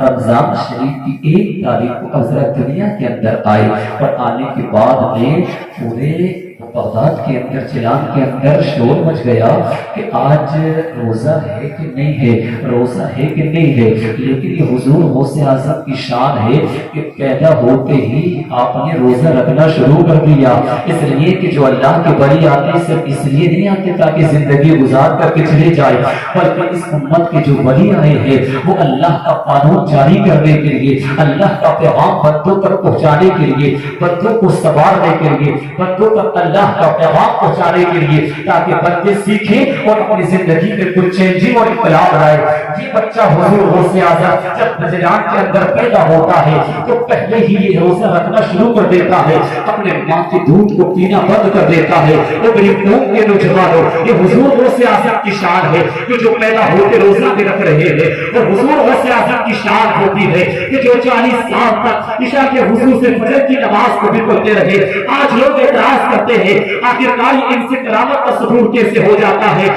رمضان شریف کی 1 تاریخ کو حضرت دنیا کے اندر آئے اور آنے کے بعد میں پورے بغداد کے اندر چلان کے اندر شور مچ گیا کہ آج روزہ ہے کہ نہیں ہے، روزہ ہے کہ نہیں ہے۔ لیکن یہ حضور غوث اعظم کی شان ہے کہ پیدا ہوتے ہی آپ نے روزہ رکھنا شروع کر دیا، اس لیے کہ جو اللہ کے ولی آتے صرف اس لیے نہیں آتے تاکہ زندگی گزار کر کے چلے جائے، بلکہ اس امت کے جو ولی آئے ہیں وہ اللہ کا قانون جاری کرنے کے لیے، اللہ کا پیغام بندوں تک پہنچانے کے لیے، بندوں کو سنوارنے کے لیے، بندوں تک اللہ کا پیغام پہنچانے کے لیے، تاکہ بندے سیکھیں اور اپنی زندگی میں کچھ چینجنگ اور انقلاب لائے۔ یہ بچہ حضور غوث اعظم جب نجران کے اندر پیدا ہوتا ہے تو پہلے ہی یہ روزہ رکھنا شروع کر دیتا ہے، اپنے ماں کے دودھ کو پینا بند کر دیتا ہے۔ تو میری قوم کے نوجوانوں، یہ حضور غوث اعظم کی شان ہے کہ جو پیدا ہوتے روزہ بھی رکھ رہے ہیں، اور حضور غوث اعظم کی شان ہوتی ہے کہ جو 40 سال تک عشاء کے حضور سے فجر کی نماز کو بھی پڑھتے رہے۔ آج لوگ اعتراض کرتے ہیں آخرکار ان سے کرامت کا ثبوت کیسے ہو جاتا ہے؟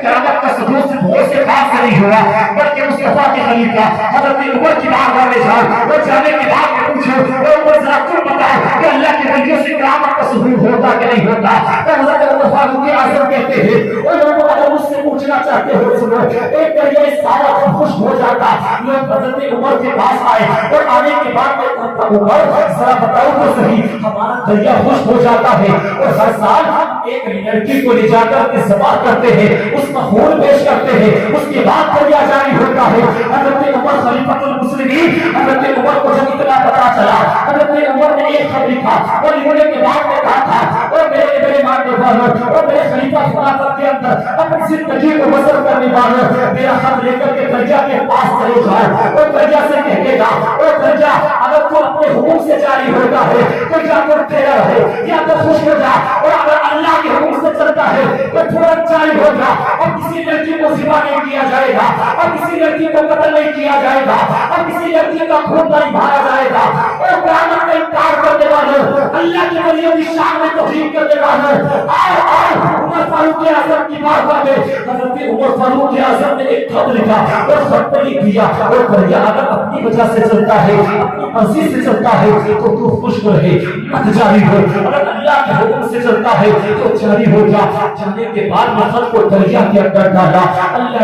کرامت کا ثبوت صرف بہت سے خاص نہیں ہوا، بلکہ مصطفیٰ کے خلیفہ حضرت عمر کی بارگاہ میں جان اور جانے کے بعد میں پوچھو عمر ذرا تم بتاؤ کہ اللہ کے ولیوں سے کرامت کا ثبوت ہوتا کہ نہیں ہوتا؟ حضرت عمر فاروق اعظم کہتے ہیں اور لوگوں اگر مجھ سے پوچھنا چاہتے ہو سنو، ایک دریا سارا خوش ہو جاتا۔ لوگ حضرت عمر کے پاس آئے اور آنے کے بعد میں عمر ذرا بتاؤ تو صحیح ہمارا دریا خوش ہو جاتا ہے اور ہر سال ایک لڑکی کو لے جا کر ذبح کرتے ہیں، اس کا خون پیش کرتے ہیں، اس کے بعد دریا جاری ہوتا ہے۔ حضرت عمر خلیفۃ المسلمین، حضرت عمر کو جب اتنا پتا چلا، حضرت عمر نے ایک خط لکھا اور لکھنے کے بعد میں کہا تھا اور میرے ماننے والوں اور میرے خلیفہ خلافت کے اندر اپنی زندگی کو بسر کرنے والوں، میرا خط لے کر کے دریا کے پاس چلے جاؤ اور دریا سے کہے گا اور دریا اگر تو اپنے حکم سے جاری ہوتا ہے تو یا تو تیرا ہے یا تو خوش ہو جا، اور اگر اللہ کے حکم سے چلتا ہے تو ترنت جاری ہو جا، اور کسی لڑکی کو ذبح نہیں کیا جائے گا، اور کسی لڑکی کو قتل نہیں کیا جائے گا، اور کسی لڑکی کا خون نہیں بہایا جائے گا۔ اور قیامت کا انکار کرنے والوں، اللہ کے ولیوں کی شان میں توہین کرنے والوں، آؤ عمر فاروق اعظم کی بارگاہ میں۔ حضرت عمر فاروق اعظم نے ایک خط لکھا اور خط پر لکھ دیا اور دریا اگر اپنی وجہ سے چلتا ہے، اپنی مرضی سے چلتا ہے تو خشک رہے مت جاری ہو، اگر اللہ کے حکم سے چلتا ہے تو جاری ہو جا۔ جانے کے بعد میں خط کو دریا کے اندر ڈالا۔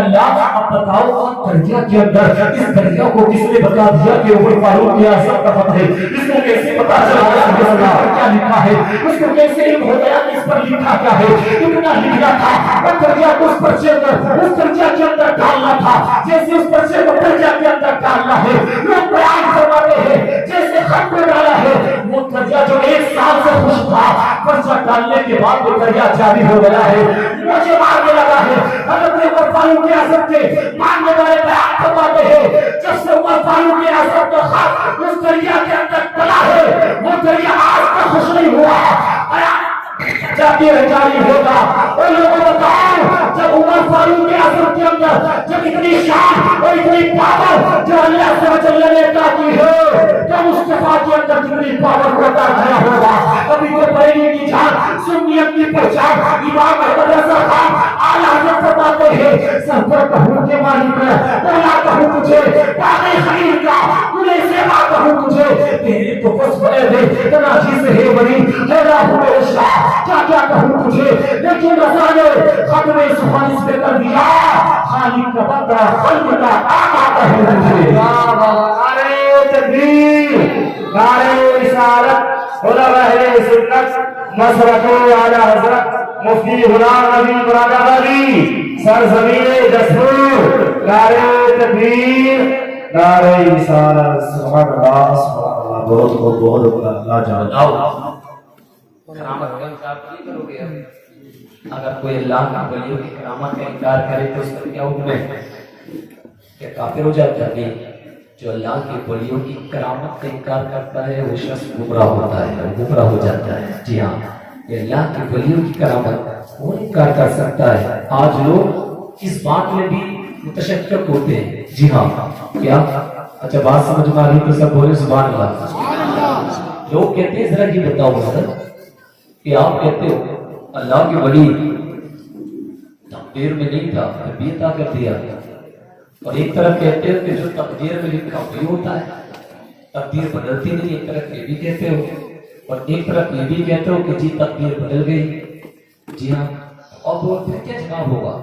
اللہ اب بتاؤ دریا کے اندر اس دریا کو کس نے بتا دیا کہ عمر فاروق اعظم کا خط ہے؟ اس کو کیسے پتا چلا کیا لکھا ہے؟ اس کو کیسے علم ہو گیا کہ اس پر لکھا کیا ہے؟ اتنا لکھنا تھا اور دریا کو اس پرچے پر اس دریا کے اندر ڈالنا تھا جیسے اس پرچے کو دریا کے اندر ڈالنا ہے۔ لوگ بیان فرماتے ہیں جیسے خط کو ڈالا ہے وہ دریا جو 1 سال سے خشک تھا، پرچہ ڈالنے کے بعد وہ دریا جاری ہو گیا ہے، مجھے مارنے لگا ہے۔ حضرت عمر فاروق اعظم کے ماننے والے بیان فرماتے ہیں جب سے عمر فاروق اعظم کا خط اس دریا کے اندر ڈلا ہے وہ دریا آج تک خشک نہیں ہوا، جاتی جاری ہوگا۔ اور لوگوں کو بتاؤ جب عمر فاروق اعظم کے اندر جب اتنی شان اور اتنی پاور جو اللہ سے وجل نے عطا کی ہے، جب مصطفیٰ کے اندر جتنی پاور کو عطا کیا ہوگا، ابھی تو بریلی کی جان سنیت کی پہچان امام احمد رضا خان اعلیٰ حضرت فرماتے ہیں سر پر کہوں کے مالک مولا کہوں تجھے باغِ خلیل کا تجھے سیوا کہوں تجھے تیرے تو بس بڑے دے تناجی سے ہے بری مولا ہوں میرے شاہ کیا کیا کہوں تجھے، لیکن رضا نے ختم سبحانس پہ کر دیا خالق کا بندہ خلق کا آقا کہوں تجھے۔ نعرہ تکبیر، نعرہ رسالت، علماء اہل سنت، مسلک اعلیٰ حضرت مفتی غلام نبی مراد آبادی سرزمین دستور، نعرہ تکبیر، نعرہ رسالت۔ سبحان اللہ، سبحان اللہ، بہت اللہ جان۔ کرامت کا انکار نہیں کرو گے. اگر کوئی اللہ کا ولیوں کی کرامت کا انکار کرے تو اس کا کیا حکم ہے؟ کیا کافر ہو جاتا ہے؟ نہیں. جو اللہ کے ولیوں کی کرامت کا انکار کرتا ہے وہ شخص گمراہ ہوتا ہے، گمراہ ہو جاتا ہے. جی ہاں، یہ اللہ کے ولیوں کی کرامت وہ انکار کر سکتا ہے. آج لوگ اس بات میں بھی متشکک ہوتے ہیں. جی ہاں، کیا اچھا بات سمجھ میں آ رہی تو سب بولے سبحان اللہ. لوگ کہتے ہیں ذرا یہ بتاؤ حضرت کہ آپ کہتے ہو اللہ کے ولی تقدیر میں نہیں تھا پھر بھی عطا کر دیا، اور ایک طرف کہتے ہو کہ جو تقدیر میں لکھا وہی ہوتا ہے، تقدیر بدلتی نہیں. ایک طرف یہ بھی کہتے ہو اور ایک طرف یہ بھی کہتے ہو کہ جی تقدیر بدل گئی. جی ہاں، اور پھر کیا جواب ہوگا؟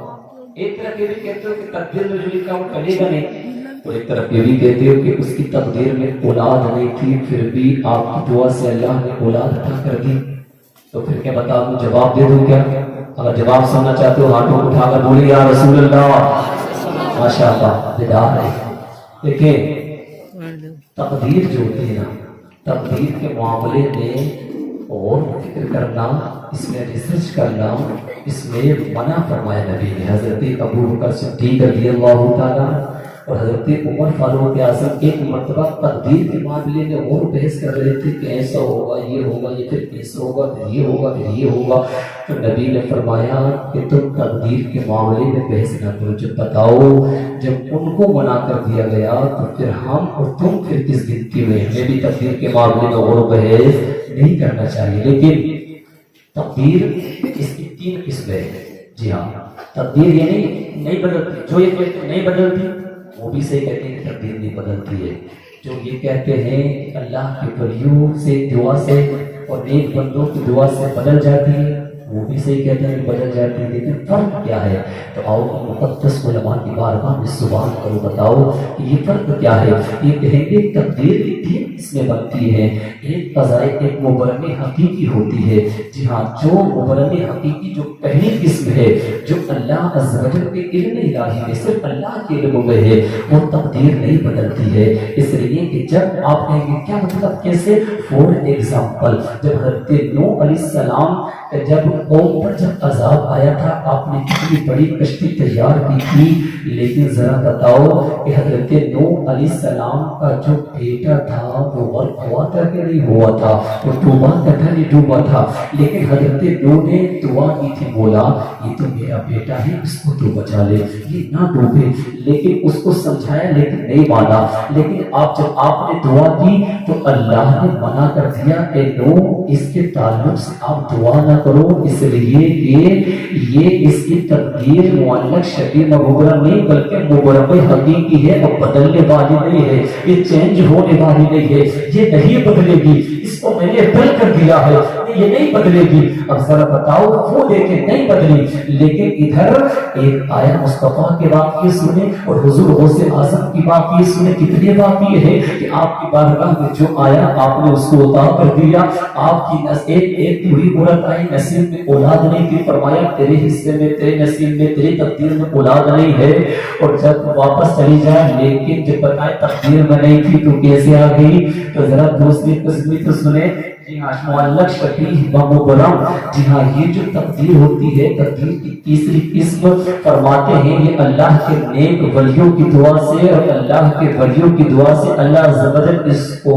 ایک طرف یہ بھی کہتے ہو کہ تقدیر میں جو لکھا وہ ٹلے گا نہیں، اور ایک طرف یہ بھی کہتے ہو کہ اس کی تقدیر میں اولاد نہیں تھی پھر بھی آپ کی دعا سے اللہ نے اولاد عطا کر دی. تو پھر کیا بتا دوں، جواب دے دوں کیا؟ اگر جواب سننا چاہتے ہو ہاتھوں اٹھا کر بولیے یا رسول اللہ. ماشاء اللہ بیدار ہے. دیکھیں تقدیر جو ہوتی ہے نا، تقدیر کے معاملے میں اور فکر کرنا، اس میں ریسرچ کرنا، اس میں منع فرمایا نبی نے. حضرت ابو بکر صدیق رضی اللہ تعالیٰ اور حضرت عمر فاروق اعظم ایک مرتبہ تقدیر کے معاملے میں اور بحث کر رہے تھے کہ ایسا ہوگا، یہ ہوگا، یہ پھر ایسا ہوگا، پھر یہ ہوگا، پھر یہ ہوگا. تو نبی نے فرمایا کہ تم تقدیر کے معاملے میں بحث نہ کرو. جب بتاؤ جب ان کو منع کر دیا گیا تو پھر ہم اور تم پھر کس گنتی میں؟ ہمیں بھی تقدیر کے معاملے میں اور بحث نہیں کرنا چاہیے. لیکن تقدیر اس کی 3 قسمیں ہیں. جی ہاں، تقدیر یہ نہیں بدلتی. جو یہ کہتے ہیں نہیں بدلتی وہ بھی صحیح کہتے ہیں کہ تقدیر نہیں بدلتی ہے. جو یہ کہتے ہیں کہ اللہ کے ولیوں سے دعا سے اور نیک بندوں کی دعا سے بدل جاتی ہے وہ بھی صحیح کہتے ہیں کہ بدل جاتی ہے. لیکن فرق کیا ہے؟ تو آؤ مقدس علماء کی بارگاہ میں سوال کرو، بتاؤ کہ یہ فرق کیا ہے. یہ کہیں گے تقدیر کی 3 قسمیں بنتی ہے. ایک قضاء، ایک مبرم حقیقی ہوتی ہے. جی ہاں، جو مبرم حقیقی جو پہلی قسم ہے جو اللہ عز و جل کے علم الہی میں صرف اللہ کے علم میں ہے، وہ تقدیر نہیں بدلتی ہے. اس لیے کہ جب آپ کہیں گے کیا مطلب کیسے؟ فور ایگزامپل، جب حضرت نوح علیہ السلام جب قوم پر جب عذاب آیا تھا آپ نے کتنی بڑی کشتی تیار کی تھی، لیکن ذرا بتاؤ کہ حضرت نوح علیہ السلام کا جو بیٹا تھا وہ غرق ہوا تھا کہ نہیں ہوا تھا؟ وہ ڈوبا تھا کہ نہیں ڈوبا تھا؟ لیکن حضرت نوح نے دعا کی تھی، بولا یہ تو میرا بیٹا ہے اس کو تو بچا لے، یہ نہ ڈوبے. لیکن اس کو سمجھایا لیکن نہیں مانا. لیکن جب آپ نے دعا کی تو اللہ نے منع کر دیا کہ نوح اس کے تعلق سے آپ دعا نہ کرو، اس لیے کہ یہ اس کی تقدیر معلق شبیہ مبرم نہیں بلکہ مبرم حقیقی ہے اور بدلنے والی نہیں ہے. یہ چینج ہونے والی نہیں ہے، یہ نہیں بدلے گی. اس کو میں نے بدل کر دیا ہے، یہ نہیں بدلے گی. اب ذرا بتاؤ وہ دیکھیں نہیں بدلی. لیکن ادھر ایک آیا مصطفیٰ کے واقعے سنے اور حضور غوث اعظم کی واقعے سنے. کتنے واقعے ہیں کہ آپ کی بارگاہ میں جو آیا آپ نے اس کو عطا کر دیا. آپ کی ایک بوڑھی عورت آئی، نصیب میں اولاد نہیں تھی، فرمایا تیرے حصے میں، تیرے نصیب میں، تیری تقدیر میں اولاد نہیں ہے. اور جب واپس چلی جائے لیکن جب بتائے تقدیر میں نہیں تھی تو کیسے آ گئی؟ تو ذرا دوسری قسم تو سنے. جی ہاں، معلق شبیہ و مبرم. جی ہاں، یہ جو تقدیر ہوتی ہے تقدیر کی تیسری قسم فرماتے ہیں یہ اللہ کے نیک ولیوں کی دعا سے اور اللہ کے ولیوں کی دعا سے اللہ عز و جل اس کو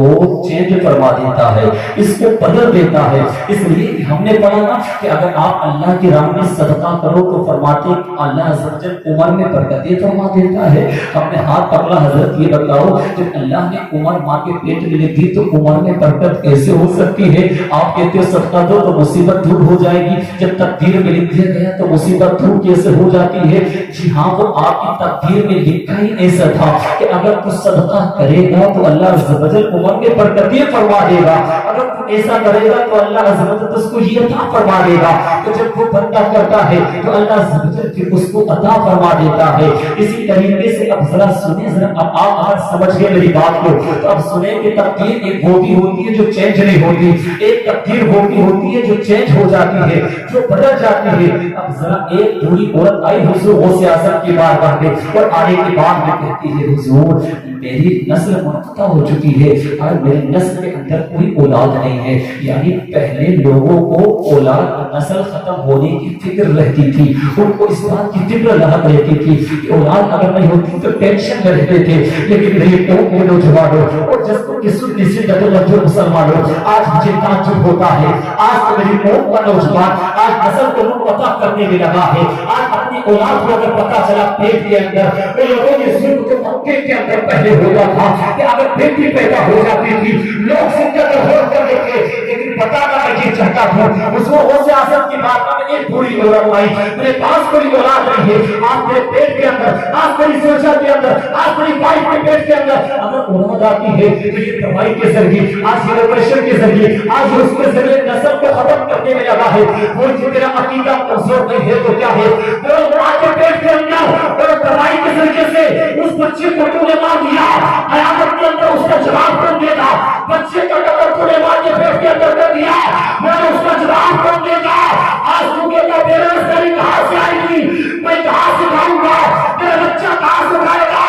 چینج فرما دیتا ہے، اس کو بدل دیتا ہے. اس لیے ہم نے پڑھا نا کہ اگر آپ اللہ کی راہ میں صدقہ کرو تو فرماتے ہیں اللہ عز و جل عمر میں برکتیں فرما دیتا ہے. ہم نے ہاتھ پکڑا، حضرت یہ بتاؤ جب اللہ نے عمر ماں کے پیٹ میں دی تو عمر میں برکت کیسے ہو سکتی ہے؟ آپ کہتے ہو صدقہ دو تو مصیبت دور ہو جائے گی، جب تقدیر میں لکھ دیا گیا تو مصیبت دور کیسے ہو جاتی ہے؟ جی ہاں، وہ آپ کی تقدیر میں لکھا ہی ایسا تھا کہ اگر تو صدقہ کرے گا تو اللہ عز و جل عمر میں برکتیں فرما دے گا، اگر تو ایسا کرے گا تو اللہ عز و جل اس کو یہ عطا فرما دے گا. تو جب وہ بندہ کرتا ہے تو اللہ عز و جل اس کو عطا فرما دیتا ہے. اسی طریقے سے اب ذرا سنیں، ذرا اب آپ سمجھ گئے میری بات کو، تو اب سنیں کہ تقدیر ایک وہ بھی ہوتی ہے جو چینج نہیں ہوتی ایک تقدیر ہوتی ہے جو چینج ہو جاتی ہے, جو بدل جاتی ہے. اب ذرا ایک بوڑھی عورت آئی حضور غوث اعظم کی بارگاہ میں اور آنے کے بعد میں کہتی ہے حضور میری نسل منقطع ہو چکی ہے اور میرے نسل کے اندر کوئی اولاد نہیں ہے. یعنی پہلے لوگوں کو اولاد نسل ختم ہونے کی فکر رہتی تھی, ان کو اس بات کی فکر لاحق رہتی تھی کہ اولاد اگر نہیں ہوتی تو ٹینشن میں رہتے تھے. لیکن میری قوم کے نوجوانوں اور جذبوں کی سنی سنت جو مسلمانوں, آج مجھے تعجب ہوتا ہے, آج میری قوم کا نوجوان آج نسل کو منقطع کرنے میں لگا ہے. آج اپنی اولاد کو اگر پتا چلا پیٹ کے اندر, وہ لوگوں کے ظلم کو مکے کے اندر پہلے ہوتا تھا کہ اگر بیٹی پیدا ہو جاتی تھی لوگ سنت ہو کرتے تھے, لیکن بتانا میں یہ چاہتا تھا حضور غوث اعظم کی بات میں ایک بوڑھی عورت آئی, میرے پاس کوئی اولاد نہیں ہے, آج میرے پیٹ کے اندر, آج میری سوچا کے اندر, آج میری بھائی کے پیٹ کے اندر اگر اولاد آتی ہے تو یہ دوائی کے ذریعے, آج یہ آپریشن کے ذریعے, آج اس کے ذریعے نسل کو ختم کرنے میں لگا ہے. وہ تیرا عقیدہ کمزور نہیں ہے تو کیا ہے, وہ آج کے پیٹ کے اندر اور دوائی کے ذریعے سے اس بچے کو تو نے مار دیا, قیامت کے اندر اس کا جواب کون دے گا؟ بچے کا قتل تو نے مار کے پیٹ کے اندر کر دیا, میں اس کا جواب کون دے گا؟ آج تو کہ بے روزگاری کہاں سے آئے گی, میں کہاں سے کھاؤں گا, میرا بچہ کہاں سے کھائے گا؟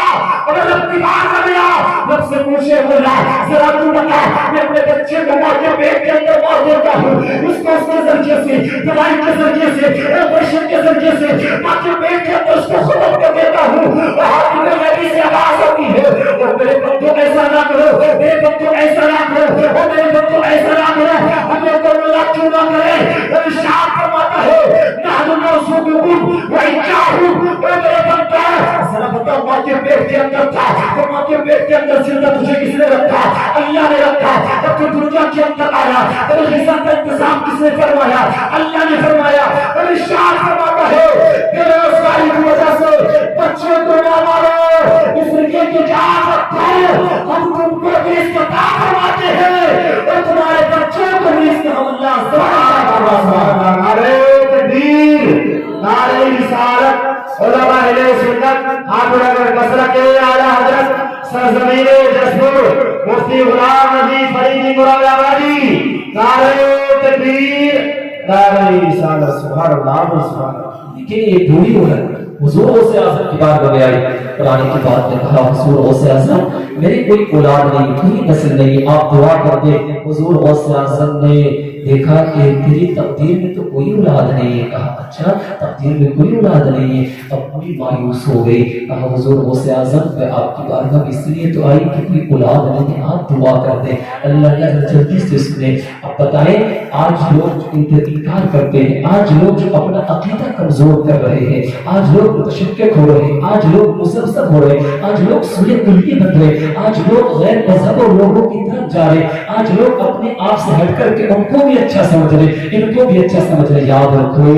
اگر اتباع کر لیا رب سے پوچھے بولا ذرا تو بتا, میں اپنے بچے کو مار کے پیٹ کے اندر مار دیتا ہوں, اس کو اس کے ذریعے سے, دوائی کے ذریعے سے, آپریشن کے ذریعے سے مار کے پیٹ کے اندر اس کو ختم کر دیتا ہوں. ہاتھ میں نبی سے آواز ہوتی ہے اور میرے بچوں ایسا نہ کرو, میرے بچوں ایسا نہ کرو, اور میرے بچوں ایسا نہ کرو, ہمیں تو اللہ کیوں نہ کرے. ارشاد فرماتا ہے نحن نرزقكم وإياكم, اور میرے بچہ ذرا بتاؤ ماں کے پیٹ کے اندر تھا, تو ماں کے پیٹ کے اندر زندہ تجھے کس نے رکھا؟ اللہ نے رکھا. جب تو دنیا کے اندر آیا تو غذا کا انتظام کس نے فرمایا؟ اللہ نے فرمایا. ارشاد فرماتا ہے بے روزگاری کی وجہ سے بچے کو نہ مارو, اس لیے کہ جان رکھو ہم تم کو رزق عطا فرماتے ہیں اور تمہارے بچوں کو رزق ہم اللہ سبحانہ و تعالی. نعرہ تکبیر, نعرہ رسالت, علماء اہل سنت, ہاتھ اٹھا کر مسلک اعلی حضرت سرزمین جسپور مفتی غلام نبی فریدی مراد آبادی, نعرہ تکبیر, نعرہ رسالت. سبحان اللہ سبحان اللہ. دیکھیں یہ بوڑھی عورت حضور غوث اعظم کی بارگاہ میں آئی, قرآن کی بات نے کہا حضور غوث اعظم میری کوئی اولاد نہیں, کوئی نسل نہیں, آپ دعا کر دیں. حضور غوث اعظم نے دیکھا کہ تیری تقدیر میں تو کوئی اولاد نہیں ہے. کہا اچھا تقدیر میں کوئی اولاد نہیں ہے. اب پوری مایوس ہو گئی. کہا حضور غوث اعظم میں آپ کی بارگاہ میں اس لیے تو آئی کہ کوئی اولاد نہیں ہے, آپ دعا کر دیں. اللہ جلدی سے سنے. اب بتائیں آج لوگ انکار کرتے ہیں, آج لوگ جو اپنا عقیدہ کمزور کر رہے ہیں, آج لوگ متشکک ہو رہے ہیں, آج لوگ مزبذب ہو رہے ہیں, آج لوگ سوئے کلبی بن رہے, آج لوگ غیر مذہب اور لوگوں کی طرف جا رہے, آج لوگ اپنے آپ سے ہٹ کر کے ان کو بھی اچھا سمجھ رہے, ان کو بھی اچھا سمجھ رہے. یاد رکھو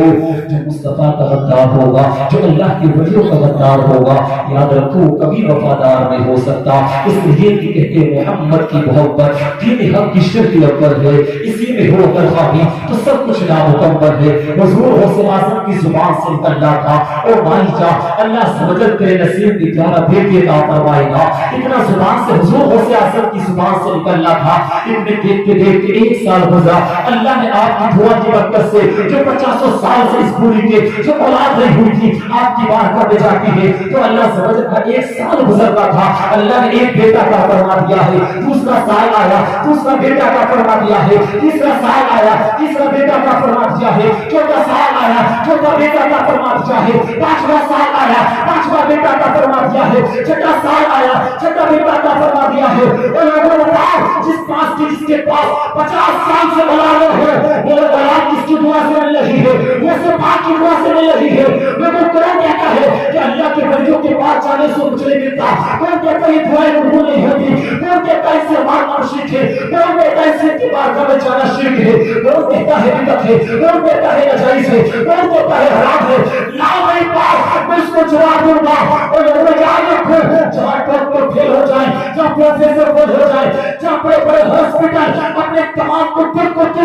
جو مصطفیٰ کا غدار ہوگا, جو اللہ کے ولیوں کا غدار ہوگا, یاد رکھو کبھی وفادار نہیں ہو سکتا. اس لیے کہ کہتے ہیں محمد کی محبت دین حق کی شرط اکبر ہے, اسی میں ہو اگر خواہی تو سب کچھ نامکمل ہے. حضور غوث اعظم کی زبان سے نکلنا تھا اور مائی جا اللہ سمجھت تیرے نصیب کی گیارہ بیٹی عطا فرمائے گا. اتنا زبان سے حضور غوث اعظم کی زبان سے نکلنا تھا. ان میں دیکھتے دیکھتے ایک سال گزرا. اللہ نے آپ کی دعا کی برکت سے جو 50 سال سے اس پوری کے جو اولاد نہیں ہوئی تھی آپ کی بارگاہ میں جاتی ہے, تو اللہ سمجھ کا ایک سال گزرتا تھا. اللہ نے ایک بیٹا کا فرما دیا ہے, دوسرا سال آیا, دوسرا بیٹا کا فرما دیا ہے, تیسرا سال آیا, تیسرا بیٹا کا فرما دیا ہے, چوتھا سال آیا, چوتھا بیٹا کا فرما دیا ہے, پانچواں سال آیا, پانچواں بیٹا کا فرما دیا ہے, چھٹا سال آیا, چھٹا بیٹا کا فرما دیا ہے. اور لوگوں نے کہا جس کے پاس 50 سال سے اولاد ہے, وہ اولاد کس کی دعا سے مل رہی ہے, وہ سے پاک کی دعا سے مل رہی ہے. لیکن کون کہتا ہے کہ اللہ کے ولیوں کے پاس جانے سے کچھ نہیں ملتا؟ کون کہتا ہے یہ دعائیں قبول نہیں ہوتی؟ کون کہتا ہے اس سے ماننا شرک ہے؟ کون کہتا ہے اس سے کی بارگاہ میں جانا شرک ہے؟ کون کہتا ہے بدعت ہے؟ کون کہتا ہے ناجائز ہے؟ کون کہتا ہے حرام ہے؟ لاؤ میرے پاس, میں اس کو جواب دوں گا. اور لوگوں نے یاد رکھو جہاں ڈاکٹر فیل ہو جائیں, جہاں پروفیسر فیل ہو جائیں, جہاں بڑے بڑے ہاسپٹل اپنے تمام کو توڑ دے,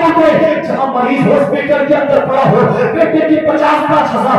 جہاں مریض ہاسپٹل کے اندر پڑا ہو, بیٹے کی 50,000,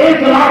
1,00,000,